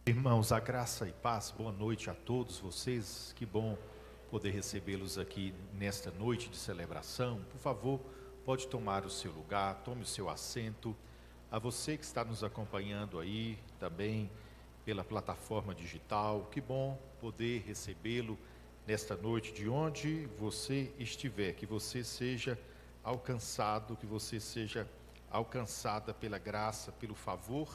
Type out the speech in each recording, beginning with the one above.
Irmãos, a graça e paz, boa noite a todos vocês. Que bom poder recebê-los aqui nesta noite de celebração. Por favor, pode tomar o seu lugar, tome o seu assento. A você que está nos acompanhando aí também pela plataforma digital, que bom poder recebê-lo nesta noite, de onde você estiver, que você seja alcançado, que você seja alcançada pela graça, pelo favor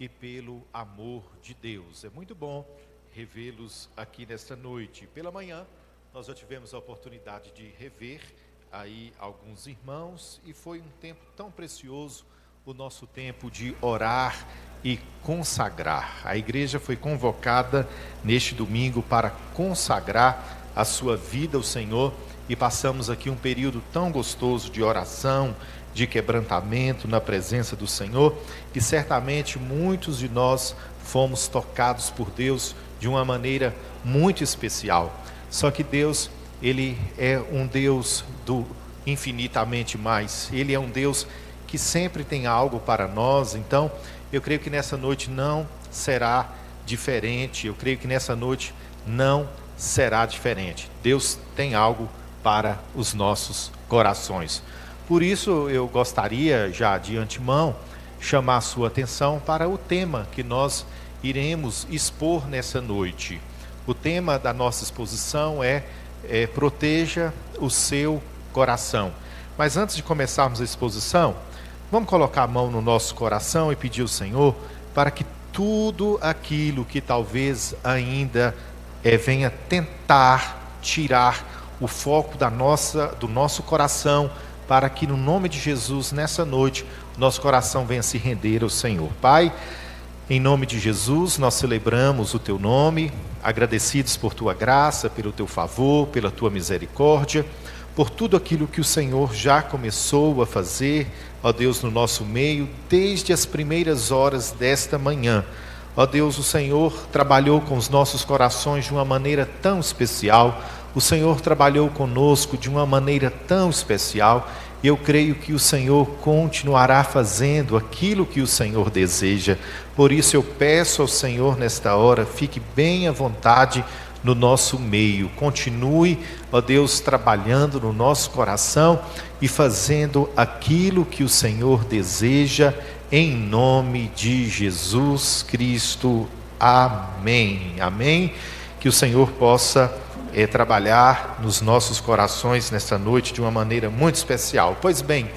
e pelo amor de Deus. É muito bom revê-los aqui nesta noite. Pela manhã, nós já tivemos a oportunidade de rever aí alguns irmãos e foi um tempo tão precioso, o nosso tempo de orar e consagrar. A igreja foi convocada neste domingo para consagrar a sua vida ao Senhor e passamos aqui um período tão gostoso de oração, de quebrantamento na presença do Senhor, e certamente muitos de nós fomos tocados por Deus de uma maneira muito especial. Só que Deus, Ele é um Deus do infinitamente mais. Ele é um Deus que sempre tem algo para nós. Então, eu creio que nessa noite não será diferente. Eu creio que nessa noite não será diferente. Deus tem algo para os nossos corações. Por isso, eu gostaria, já de antemão, chamar a sua atenção para o tema que nós iremos expor nessa noite. O tema da nossa exposição é proteja o seu coração. Mas antes de começarmos a exposição, vamos colocar a mão no nosso coração e pedir ao Senhor para que tudo aquilo que talvez ainda venha tentar tirar o foco do nosso coração, para que no nome de Jesus, nessa noite, nosso coração venha se render ao Senhor. Pai, em nome de Jesus, nós celebramos o Teu nome, agradecidos por Tua graça, pelo Teu favor, pela Tua misericórdia, por tudo aquilo que o Senhor já começou a fazer, ó Deus, no nosso meio, desde as primeiras horas desta manhã. Ó Deus, o Senhor trabalhou com os nossos corações de uma maneira tão especial. O Senhor trabalhou conosco de uma maneira tão especial, e eu creio que o Senhor continuará fazendo aquilo que o Senhor deseja. Por isso eu peço ao Senhor nesta hora, fique bem à vontade no nosso meio. Continue, ó Deus, trabalhando no nosso coração e fazendo aquilo que o Senhor deseja, em nome de Jesus Cristo. Amém. Amém. Que o Senhor possa trabalhar nos nossos corações nesta noite de uma maneira muito especial. Pois bem,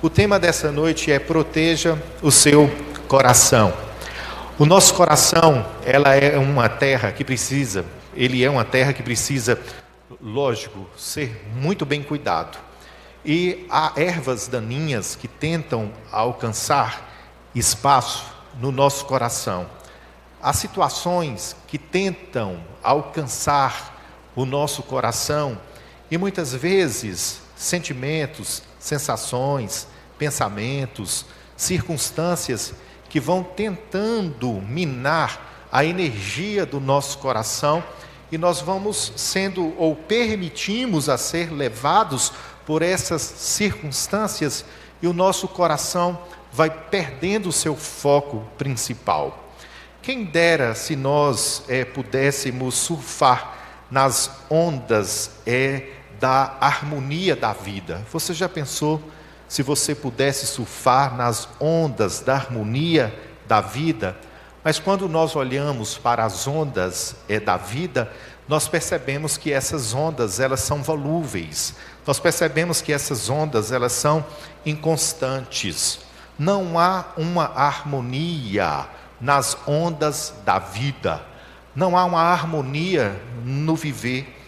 o tema dessa noite é proteja o seu coração. O nosso coração, ele é uma terra que precisa, lógico, ser muito bem cuidado. E há ervas daninhas que tentam alcançar espaço no nosso coração. Há situações que tentam alcançar o nosso coração, e muitas vezes sentimentos, sensações, pensamentos, circunstâncias que vão tentando minar a energia do nosso coração, e nós vamos sendo ou permitimos a ser levados por essas circunstâncias, e o nosso coração vai perdendo o seu foco principal. Quem dera se nós pudéssemos surfar nas ondas da harmonia da vida. Você já pensou se você pudesse surfar nas ondas da harmonia da vida? Mas quando nós olhamos para as ondas da vida, nós percebemos que essas ondas, elas são volúveis. Nós percebemos que essas ondas, elas são inconstantes. Não há uma harmonia nas ondas da vida. Não há uma harmonia no viver.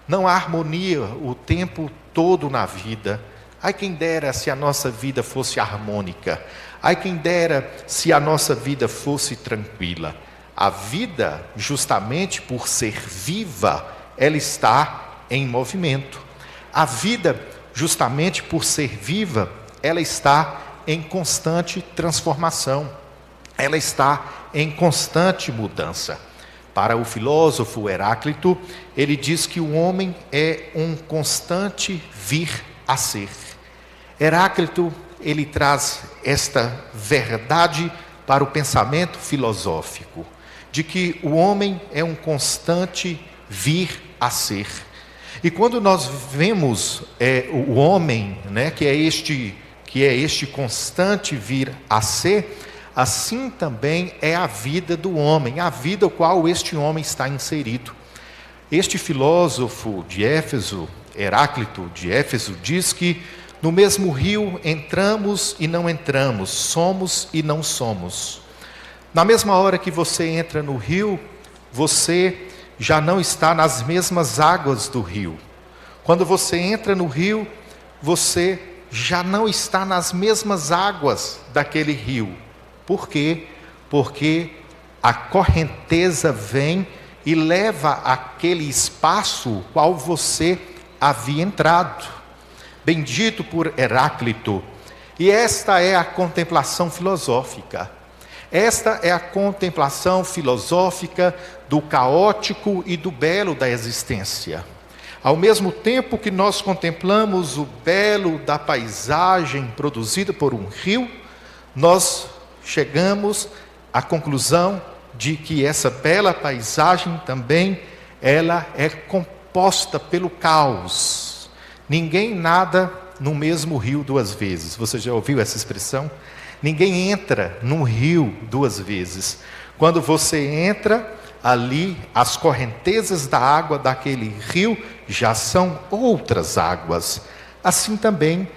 Não há harmonia o tempo todo na vida. Ai, quem dera se a nossa vida fosse harmônica. Ai, quem dera se a nossa vida fosse tranquila. A vida, justamente por ser viva, ela está em movimento. A vida, justamente por ser viva, ela está em constante transformação. Ela está em constante mudança. Para o filósofo Heráclito, ele diz que o homem é um constante vir a ser. Heráclito, ele traz esta verdade para o pensamento filosófico. de que o homem é um constante vir a ser. E quando nós vemos o homem, né, que é este constante vir a ser, assim também é a vida do homem, a vida qual este homem está inserido. Este filósofo de Éfeso, Heráclito de Éfeso, diz que no mesmo rio entramos e não entramos, somos e não somos. Na mesma hora que você entra no rio, você já não está nas mesmas águas do rio. Quando você entra no rio, você já não está nas mesmas águas daquele rio. Por quê? Porque a correnteza vem e leva aquele espaço qual você havia entrado. Bendito por Heráclito. E esta é a contemplação filosófica. Esta é a contemplação filosófica do caótico e do belo da existência. Ao mesmo tempo que nós contemplamos o belo da paisagem produzida por um rio, nós chegamos à conclusão de que essa bela paisagem também ela é composta pelo caos. Ninguém nada no mesmo rio duas vezes. Você já ouviu essa expressão? Ninguém entra num rio duas vezes. Quando você entra ali, as correntezas da água daquele rio já são outras águas. Assim também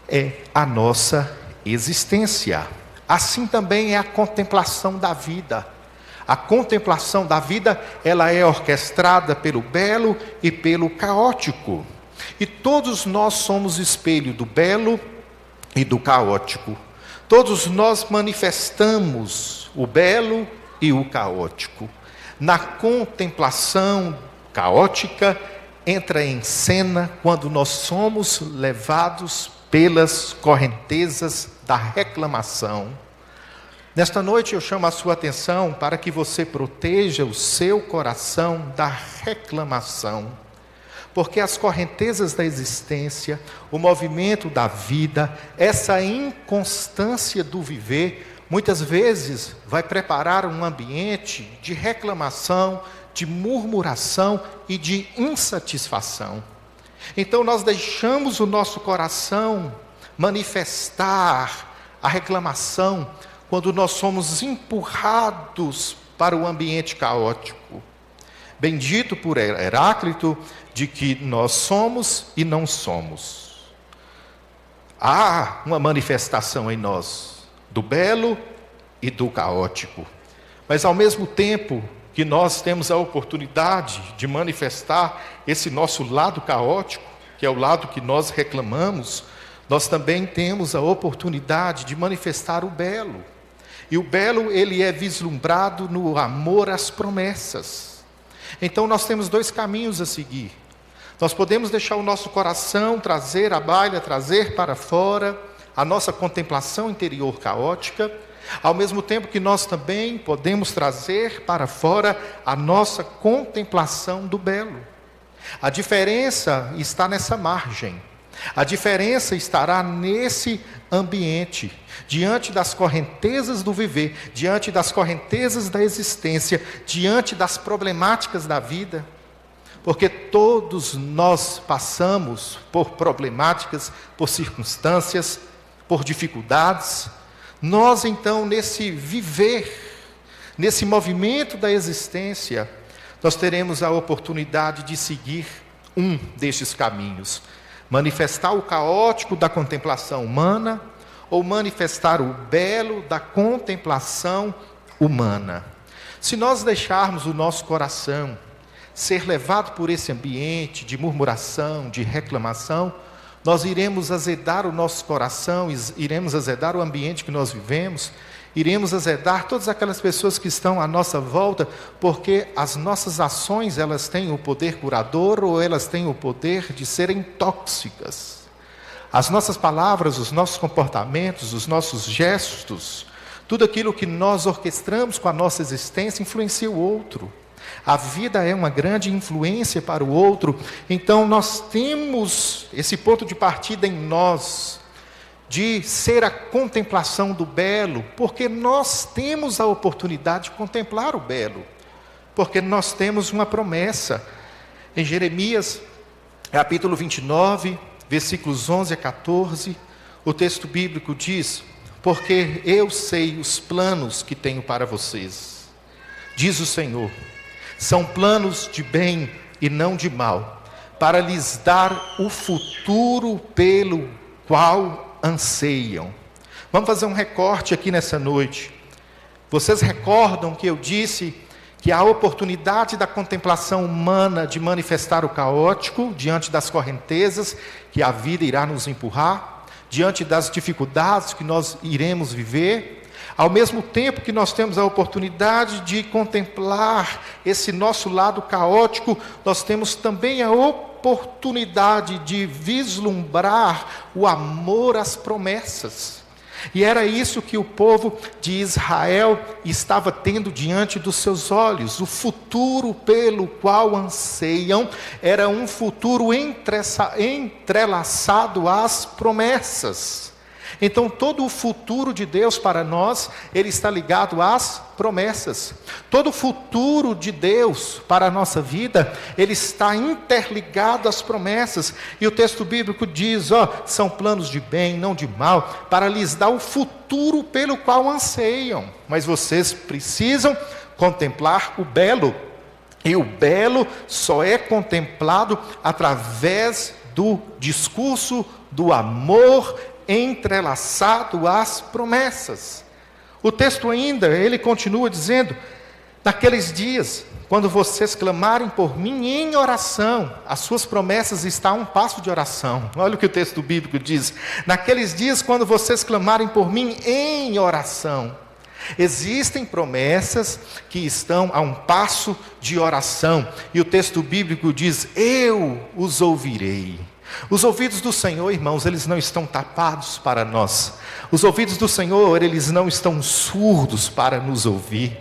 é a nossa existência. Assim também é a contemplação da vida. A contemplação da vida, ela é orquestrada pelo belo e pelo caótico. E todos nós somos espelho do belo e do caótico. Todos nós manifestamos o belo e o caótico. Na contemplação caótica, entra em cena quando nós somos levados pelas correntezas da reclamação. Nesta noite eu chamo a sua atenção para que você proteja o seu coração da reclamação. Porque as correntezas da existência, o movimento da vida, essa inconstância do viver, muitas vezes vai preparar um ambiente de reclamação, de murmuração e de insatisfação. Então nós deixamos o nosso coração manifestar a reclamação quando nós somos empurrados para o ambiente caótico. Bendito por Heráclito, de que nós somos e não somos. Há uma manifestação em nós do belo e do caótico. Mas ao mesmo tempo que nós temos a oportunidade de manifestar esse nosso lado caótico, que é o lado que nós reclamamos, nós também temos a oportunidade de manifestar o belo. E o belo, ele é vislumbrado no amor às promessas. Então nós temos dois caminhos a seguir. Nós podemos deixar o nosso coração trazer à baila, trazer para fora a nossa contemplação interior caótica, ao mesmo tempo que nós também podemos trazer para fora a nossa contemplação do belo. A diferença está nessa margem. A diferença estará nesse ambiente, diante das correntezas do viver, diante das correntezas da existência, diante das problemáticas da vida. Porque todos nós passamos por problemáticas, por circunstâncias, por dificuldades. Nós então, nesse viver, nesse movimento da existência, nós teremos a oportunidade de seguir um destes caminhos. Manifestar o caótico da contemplação humana ou manifestar o belo da contemplação humana. Se nós deixarmos o nosso coração ser levado por esse ambiente de murmuração, de reclamação, nós iremos azedar o nosso coração, iremos azedar o ambiente que nós vivemos, iremos azedar todas aquelas pessoas que estão à nossa volta, porque as nossas ações, elas têm o poder curador ou elas têm o poder de serem tóxicas. As nossas palavras, os nossos comportamentos, os nossos gestos, tudo aquilo que nós orquestramos com a nossa existência influencia o outro. A vida é uma grande influência para o outro, então nós temos esse ponto de partida em nós, de ser a contemplação do belo, porque nós temos a oportunidade de contemplar o belo, porque nós temos uma promessa. Em Jeremias, capítulo 29, versículos 11 a 14, o texto bíblico diz: porque eu sei os planos que tenho para vocês, diz o Senhor, são planos de bem e não de mal, para lhes dar o futuro pelo qual anseiam. Vamos fazer um recorte aqui nessa noite. Vocês recordam que eu disse que a oportunidade da contemplação humana de manifestar o caótico diante das correntezas que a vida irá nos empurrar, diante das dificuldades que nós iremos viver, ao mesmo tempo que nós temos a oportunidade de contemplar esse nosso lado caótico, nós temos também a oportunidade de vislumbrar o amor às promessas. E era isso que o povo de Israel estava tendo diante dos seus olhos. O futuro pelo qual anseiam era um futuro entrelaçado às promessas. Então todo o futuro de Deus para nós, ele está ligado às promessas. Todo o futuro de Deus para a nossa vida, ele está interligado às promessas. E o texto bíblico diz, são planos de bem, não de mal, para lhes dar o futuro pelo qual anseiam. Mas vocês precisam contemplar o belo. E o belo só é contemplado através do discurso do amor entrelaçado às promessas. O texto ainda, ele continua dizendo: naqueles dias, quando vocês clamarem por mim em oração, as suas promessas estão a um passo de oração. Olha o que o texto bíblico diz: naqueles dias, quando vocês clamarem por mim em oração. Existem promessas que estão a um passo de oração, e o texto bíblico diz: eu os ouvirei. Os ouvidos do Senhor, irmãos, eles não estão tapados para nós. Os ouvidos do Senhor, eles não estão surdos para nos ouvir.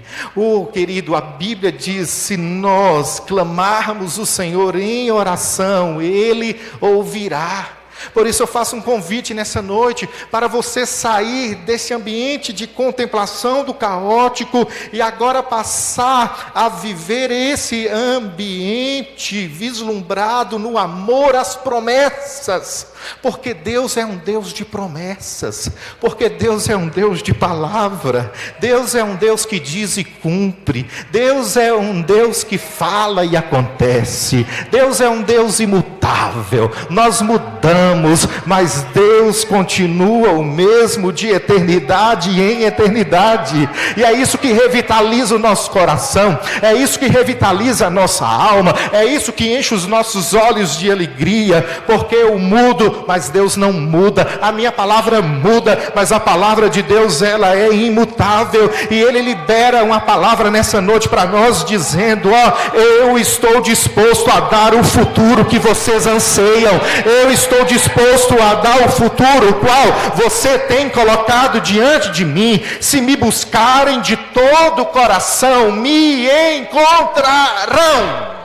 Querido, a Bíblia diz: se nós clamarmos o Senhor em oração, Ele ouvirá. Por isso eu faço um convite nessa noite, para você sair desse ambiente de contemplação do caótico, e agora passar a viver esse ambiente vislumbrado no amor às promessas. Porque Deus é um Deus de promessas, porque Deus é um Deus de palavra, Deus é um Deus que diz e cumpre, Deus é um Deus que fala e acontece, Deus é um Deus imutável. Nós mudamos, mas Deus continua o mesmo de eternidade em eternidade, e é isso que revitaliza o nosso coração, é isso que revitaliza a nossa alma, é isso que enche os nossos olhos de alegria, porque eu mudo, mas Deus não muda. A minha palavra muda, mas a palavra de Deus, ela é imutável. E Ele libera uma palavra nessa noite para nós, dizendo: eu estou disposto a dar o futuro que vocês anseiam. Eu estou disposto a dar o futuro qual você tem colocado diante de mim. Se me buscarem de todo o coração, me encontrarão.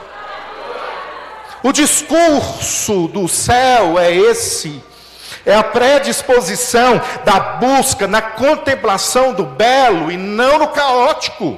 O discurso do céu é esse, é a predisposição da busca na contemplação do belo e não no caótico.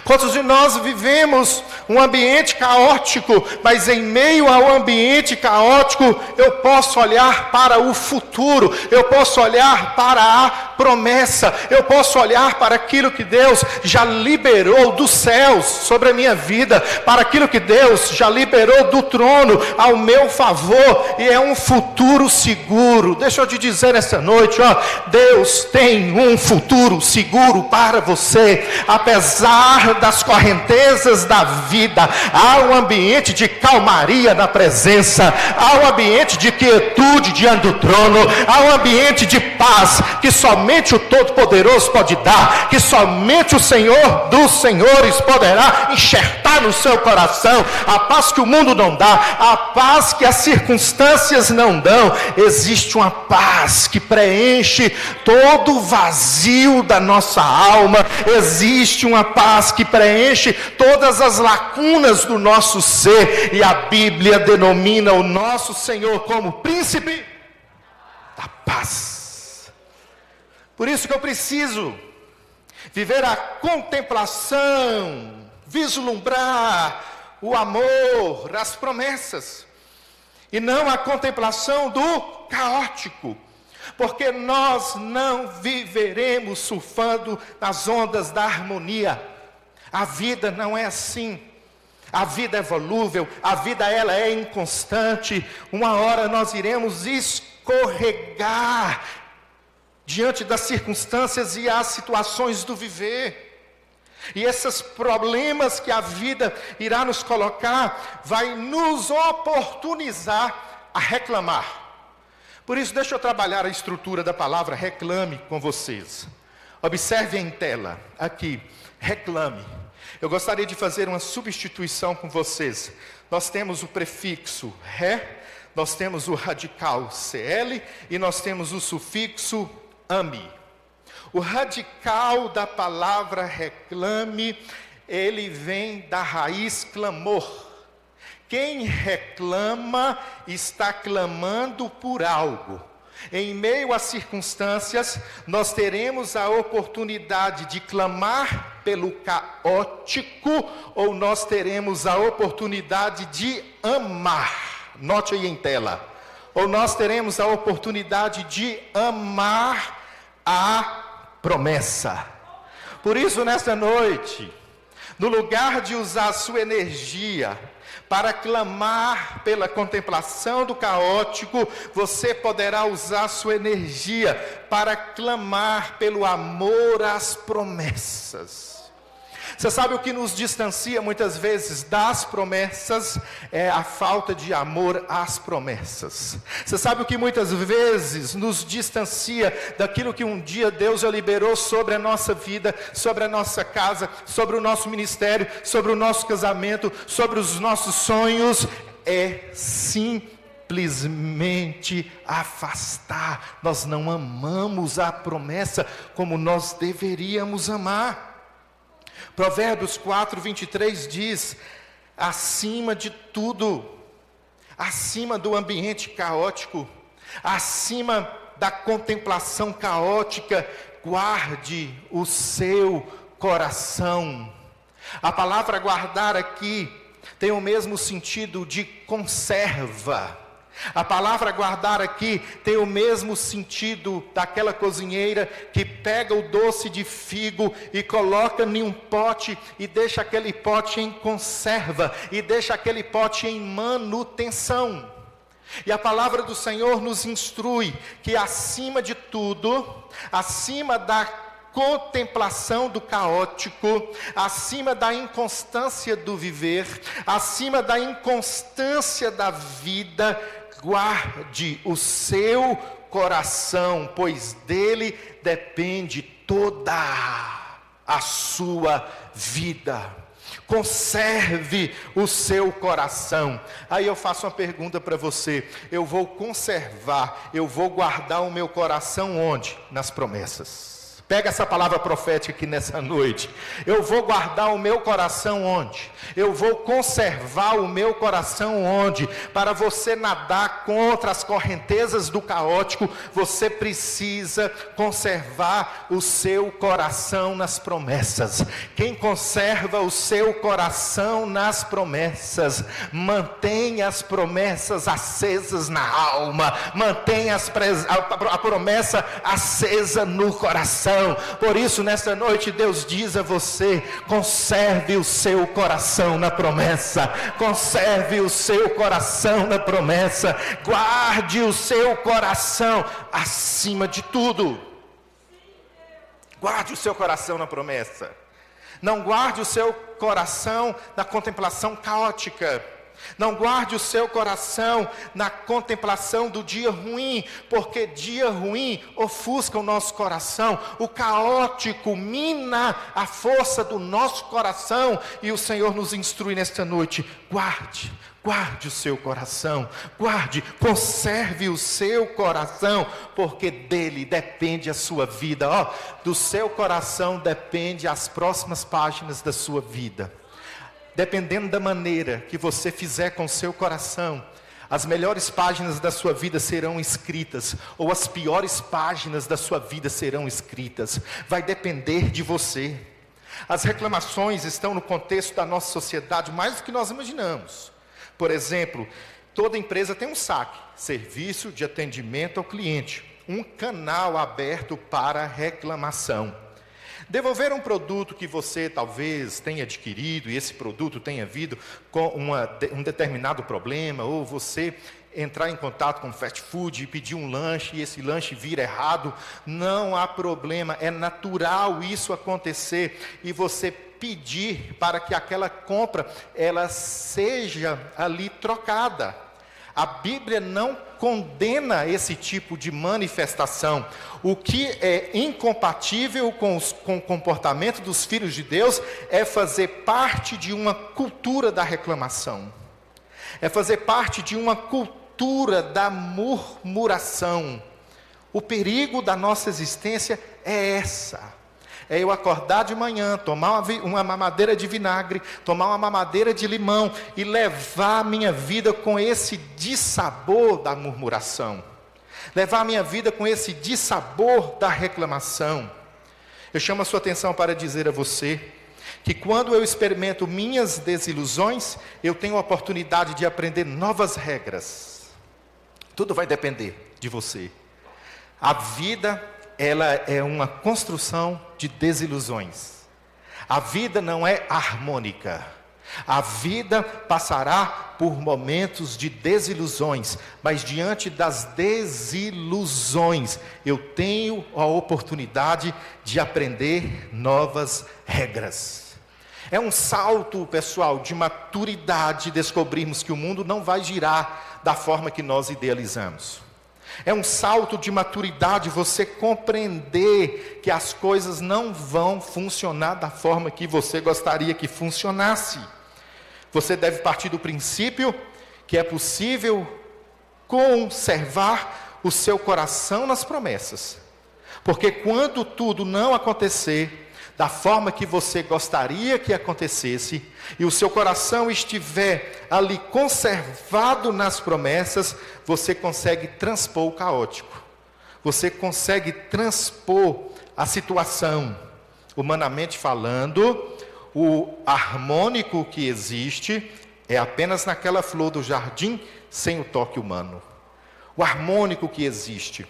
Quantos de nós vivemos um ambiente caótico, mas em meio ao ambiente caótico, eu posso olhar para o futuro, eu posso olhar para a promessa, eu posso olhar para aquilo que Deus já liberou dos céus sobre a minha vida, para aquilo que Deus já liberou do trono ao meu favor, e é um futuro seguro. Deixa eu te dizer nessa noite, Deus tem um futuro seguro para você. Apesar das correntezas da vida, há um ambiente de calmaria na presença, há um ambiente de quietude diante do trono, há um ambiente de paz que somente o Todo-Poderoso pode dar, que somente o Senhor dos Senhores poderá enxertar no seu coração. A paz que o mundo não dá, a paz que as circunstâncias não dão. Existe uma paz que preenche todo o vazio da nossa alma, existe uma paz que preenche todas as lacunas do nosso ser, e a Bíblia denomina o nosso Senhor como príncipe a paz. Por isso que eu preciso viver a contemplação, vislumbrar o amor, as promessas, e não a contemplação do caótico, porque nós não viveremos surfando nas ondas da harmonia. A vida não é assim. A vida é volúvel, a vida ela é inconstante. Uma hora nós iremos escorregar diante das circunstâncias e as situações do viver. E esses problemas que a vida irá nos colocar, vai nos oportunizar a reclamar. Por isso, deixa eu trabalhar a estrutura da palavra reclame com vocês. Observe em tela, aqui, reclame. Eu gostaria de fazer uma substituição com vocês. Nós temos o prefixo ré, nós temos o radical cl e nós temos o sufixo ame. O radical da palavra reclame, ele vem da raiz clamor. Quem reclama está clamando por algo. Em meio às circunstâncias, nós teremos a oportunidade de clamar pelo caótico, ou nós teremos a oportunidade de amar. Note aí em tela. Ou nós teremos a oportunidade de amar a promessa. Por isso, nesta noite, no lugar de usar a sua energia para clamar pela contemplação do caótico, você poderá usar a sua energia para clamar pelo amor às promessas. Você sabe o que nos distancia muitas vezes das promessas? É a falta de amor às promessas. Você sabe o que muitas vezes nos distancia daquilo que um dia Deus já liberou sobre a nossa vida, sobre a nossa casa, sobre o nosso ministério, sobre o nosso casamento, sobre os nossos sonhos? É simplesmente afastar. Nós não amamos a promessa como nós deveríamos amar. Provérbios 4:23 diz: acima de tudo, acima do ambiente caótico, acima da contemplação caótica, guarde o seu coração. A palavra guardar aqui tem o mesmo sentido de conserva. A palavra guardar aqui tem o mesmo sentido daquela cozinheira que pega o doce de figo e coloca em um pote e deixa aquele pote em conserva e deixa aquele pote em manutenção. E a palavra do Senhor nos instrui que acima de tudo, acima da contemplação do caótico, acima da inconstância do viver, acima da inconstância da vida, guarde o seu coração, pois dele depende toda a sua vida. Conserve o seu coração. Aí eu faço uma pergunta para você: eu vou conservar, eu vou guardar o meu coração onde? Nas promessas. Pega essa palavra profética aqui nessa noite. Eu vou guardar o meu coração onde? Eu vou conservar o meu coração onde? Para você nadar contra as correntezas do caótico, você precisa conservar o seu coração nas promessas. Quem conserva o seu coração nas promessas, mantém as promessas acesas na alma, mantém a promessa acesa no coração. Por isso, nesta noite, Deus diz a você: conserve o seu coração na promessa, conserve o seu coração na promessa, guarde o seu coração acima de tudo. Guarde o seu coração na promessa. Não guarde o seu coração na contemplação caótica. Não guarde o seu coração na contemplação do dia ruim, porque dia ruim ofusca o nosso coração. O caótico mina a força do nosso coração, e o Senhor nos instrui nesta noite: guarde o seu coração, conserve o seu coração, porque dele depende a sua vida. Do seu coração depende as próximas páginas da sua vida. Dependendo da maneira que você fizer com o seu coração, As melhores páginas da sua vida serão escritas, ou as piores páginas da sua vida serão escritas. Vai depender de você. As reclamações estão no contexto da nossa sociedade mais do que nós imaginamos. Por exemplo, toda empresa tem um SAC, Serviço de Atendimento ao Cliente, um canal aberto para reclamação. Devolver um produto que você talvez tenha adquirido e esse produto tenha vindo com um determinado problema, ou você entrar em contato com fast food e pedir um lanche e esse lanche vir errado, não há problema, é natural isso acontecer e você pedir para que aquela compra ela seja ali trocada. A Bíblia não condena esse tipo de manifestação. O que é incompatível com o comportamento dos filhos de Deus é fazer parte de uma cultura da reclamação. É fazer parte de uma cultura da murmuração. O perigo da nossa existência é essa. É eu acordar de manhã, tomar uma mamadeira de vinagre, tomar uma mamadeira de limão e levar a minha vida com esse dissabor da murmuração. Levar a minha vida com esse dissabor da reclamação. Eu chamo a sua atenção para dizer a você que quando eu experimento minhas desilusões, eu tenho a oportunidade de aprender novas regras. Tudo vai depender de você. A vida, ela é uma construção de desilusões. A vida não é harmônica. A vida passará por momentos de desilusões, mas diante das desilusões, eu tenho a oportunidade de aprender novas regras. É um salto, pessoal, de maturidade descobrirmos que o mundo não vai girar da forma que nós idealizamos. É um salto de maturidade você compreender que as coisas não vão funcionar da forma que você gostaria que funcionasse. Você deve partir do princípio que é possível conservar o seu coração nas promessas. Porque quando tudo não acontecer da forma que você gostaria que acontecesse, e o seu coração estiver ali conservado nas promessas, você consegue transpor o caótico. Você consegue transpor a situação. Humanamente falando, o harmônico que existe é apenas naquela flor do jardim, sem o toque humano. O harmônico que existe,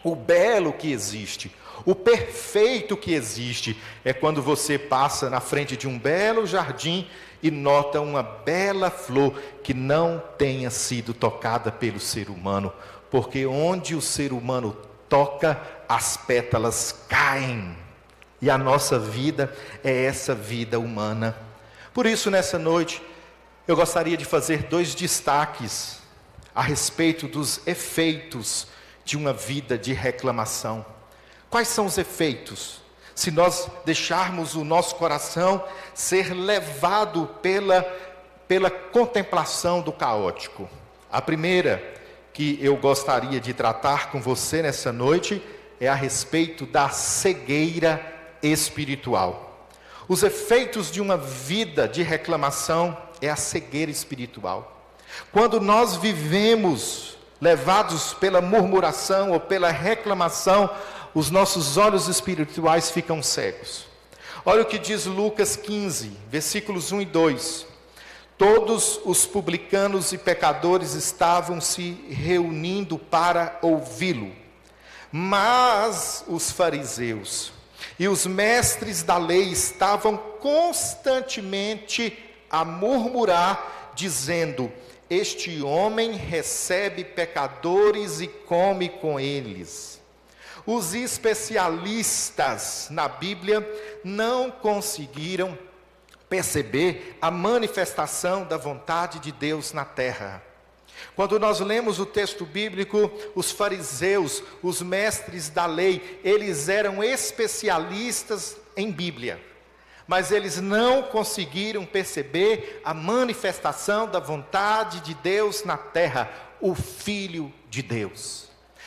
o belo que existe, o perfeito que existe, é quando você passa na frente de um belo jardim e nota uma bela flor que não tenha sido tocada pelo ser humano, porque onde o ser humano toca, as pétalas caem. E a nossa vida é essa vida humana. Por isso, nessa noite, eu gostaria de fazer 2 destaques a respeito dos efeitos de uma vida de reclamação. Quais são os efeitos? Se nós deixarmos o nosso coração ser levado pela contemplação do caótico. A primeira que eu gostaria de tratar com você nessa noite é a respeito da cegueira espiritual. Os efeitos de uma vida de reclamação é a cegueira espiritual. Quando nós vivemos levados pela murmuração ou pela reclamação, os nossos olhos espirituais ficam cegos. Olha o que diz Lucas 15, versículos 1 e 2. Todos os publicanos e pecadores estavam se reunindo para ouvi-lo, mas os fariseus e os mestres da lei estavam constantemente a murmurar, dizendo: este homem recebe pecadores e come com eles. Os especialistas na Bíblia não conseguiram perceber a manifestação da vontade de Deus na terra. Quando nós lemos o texto bíblico, os fariseus, os mestres da lei, eles eram especialistas em Bíblia, mas eles não conseguiram perceber a manifestação da vontade de Deus na terra, o Filho de Deus.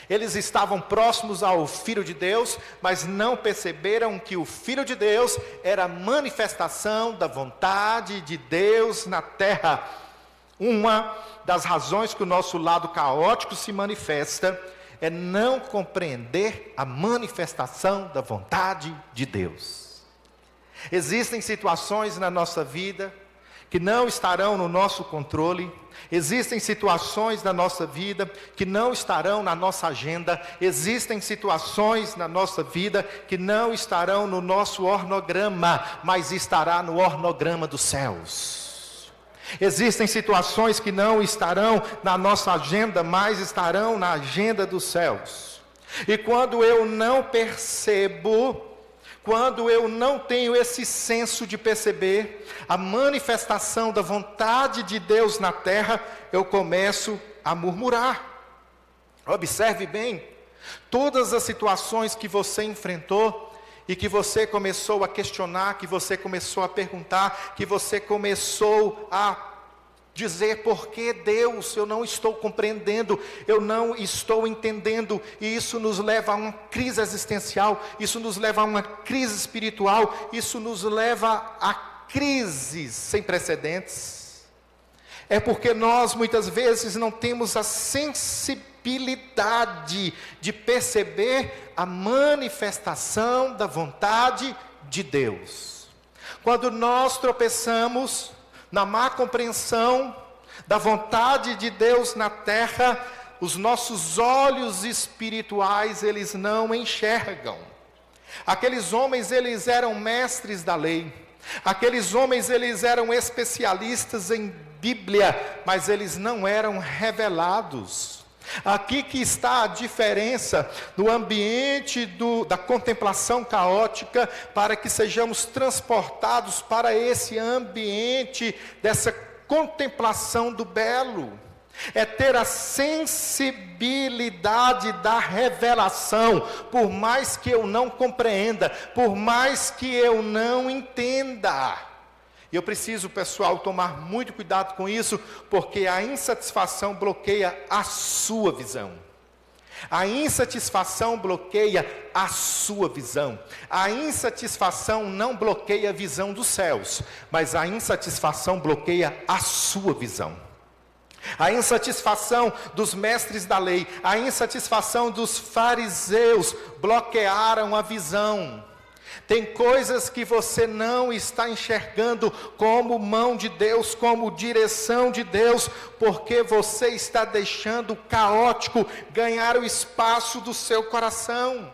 Eles estavam próximos ao Filho de Deus, mas não perceberam que o Filho de Deus era a manifestação da vontade de Deus na terra. Uma das razões que o nosso lado caótico se manifesta é não compreender a manifestação da vontade de Deus. Existem situações na nossa vida que não estarão no nosso controle. Existem situações na nossa vida que não estarão na nossa agenda. Existem situações na nossa vida que não estarão no nosso organograma, mas estará no organograma dos céus. Existem situações que não estarão na nossa agenda, mas estarão na agenda dos céus. E quando eu não percebo, quando eu não tenho esse senso de perceber a manifestação da vontade de Deus na terra, eu começo a murmurar. Observe bem, todas as situações que você enfrentou e que você começou a questionar, que você começou a perguntar, que você começou a dizer: por que Deus, eu não estou compreendendo, eu não estou entendendo, e isso nos leva a uma crise existencial, isso nos leva a uma crise espiritual, isso nos leva a crises sem precedentes. É porque nós muitas vezes não temos a sensibilidade de perceber a manifestação da vontade de Deus. Quando nós tropeçamos na má compreensão da vontade de Deus na terra, os nossos olhos espirituais, eles não enxergam. Aqueles homens, eles eram mestres da lei. Aqueles homens, eles eram especialistas em Bíblia, mas eles não eram revelados. Aqui que está a diferença do ambiente da contemplação caótica, para que sejamos transportados para esse ambiente dessa contemplação do belo. É ter a sensibilidade da revelação, por mais que eu não compreenda, por mais que eu não entenda. E eu preciso, pessoal, tomar muito cuidado com isso, porque a insatisfação bloqueia a sua visão. A insatisfação bloqueia a sua visão. A insatisfação não bloqueia a visão dos céus, mas a insatisfação bloqueia a sua visão. A insatisfação dos mestres da lei, a insatisfação dos fariseus bloquearam a visão. Tem coisas que você não está enxergando como mão de Deus, como direção de Deus, porque você está deixando o caótico ganhar o espaço do seu coração.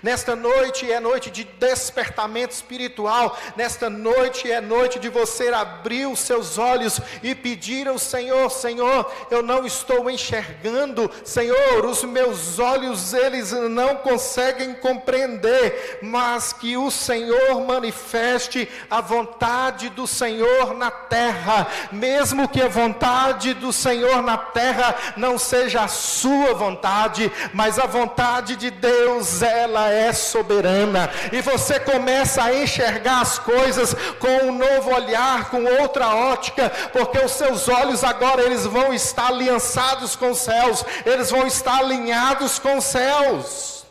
Nesta noite é noite de despertamento espiritual. Nesta noite é noite de você abrir os seus olhos e pedir ao Senhor: Senhor, eu não estou enxergando, Senhor, os meus olhos eles não conseguem compreender, mas que o Senhor manifeste a vontade do Senhor na terra, mesmo que a vontade do Senhor na terra não seja a sua vontade, mas a vontade de Deus, ela é soberana, e você começa a enxergar as coisas com um novo olhar, com outra ótica, porque os seus olhos agora eles vão estar aliançados com os céus, eles vão estar alinhados com os céus.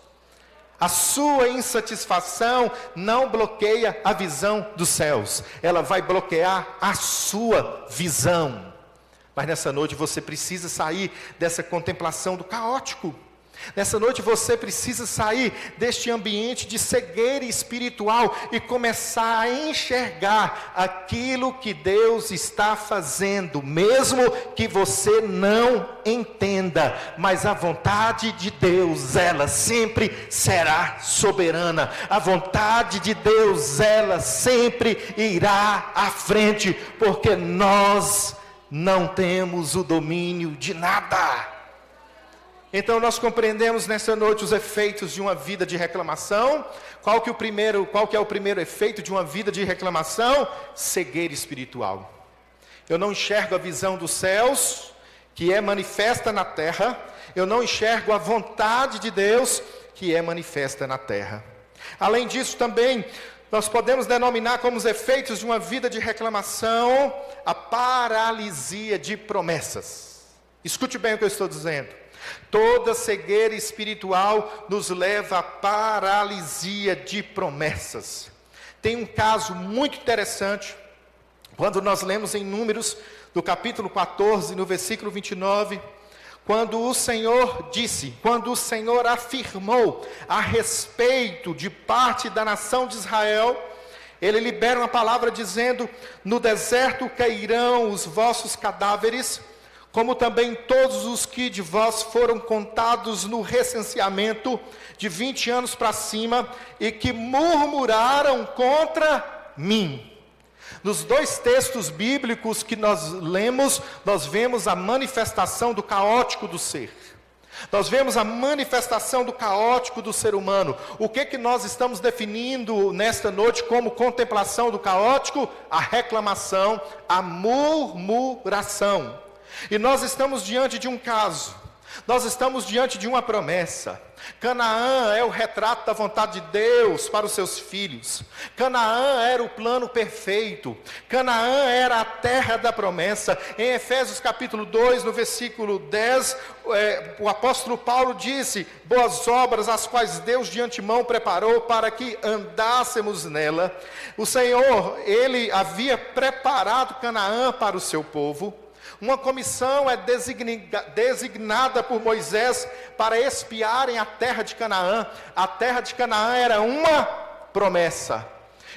A sua insatisfação não bloqueia a visão dos céus, ela vai bloquear a sua visão. Mas nessa noite você precisa sair dessa contemplação do caótico. Nessa noite você precisa sair deste ambiente de cegueira espiritual e começar a enxergar aquilo que Deus está fazendo, mesmo que você não entenda, mas a vontade de Deus, ela sempre será soberana. A vontade de Deus, ela sempre irá à frente, porque nós não temos o domínio de nada. Então nós compreendemos nessa noite os efeitos de uma vida de reclamação. Qual que é o primeiro efeito de uma vida de reclamação? Cegueira espiritual. Eu não enxergo a visão dos céus, que é manifesta na terra. Eu não enxergo a vontade de Deus, que é manifesta na terra. Além disso também, nós podemos denominar como os efeitos de uma vida de reclamação a paralisia de promessas. Escute bem o que eu estou dizendo. Toda cegueira espiritual nos leva à paralisia de promessas. Tem um caso muito interessante Quando nós lemos em Números, do capítulo 14, no versículo 29, quando o Senhor disse, quando o Senhor afirmou a respeito de parte da nação de Israel, Ele libera uma palavra dizendo: no deserto cairão os vossos cadáveres, como também todos os que de vós foram contados no recenseamento de 20 anos para cima, e que murmuraram contra mim. Nos dois textos bíblicos que nós lemos, nós vemos a manifestação do caótico do ser. Nós vemos a manifestação do caótico do ser humano. O que nós estamos definindo nesta noite como contemplação do caótico? A reclamação, a murmuração. E nós estamos diante de um caso, nós estamos diante de uma promessa. Canaã é o retrato da vontade de Deus para os seus filhos. Canaã era o plano perfeito. Canaã era a terra da promessa. Em Efésios capítulo 2, no versículo 10, o apóstolo Paulo disse: boas obras as quais Deus de antemão preparou para que andássemos nela. O Senhor, Ele havia preparado Canaã para o seu povo. Uma comissão é designada por Moisés para espiarem a terra de Canaã. A terra de Canaã era uma promessa.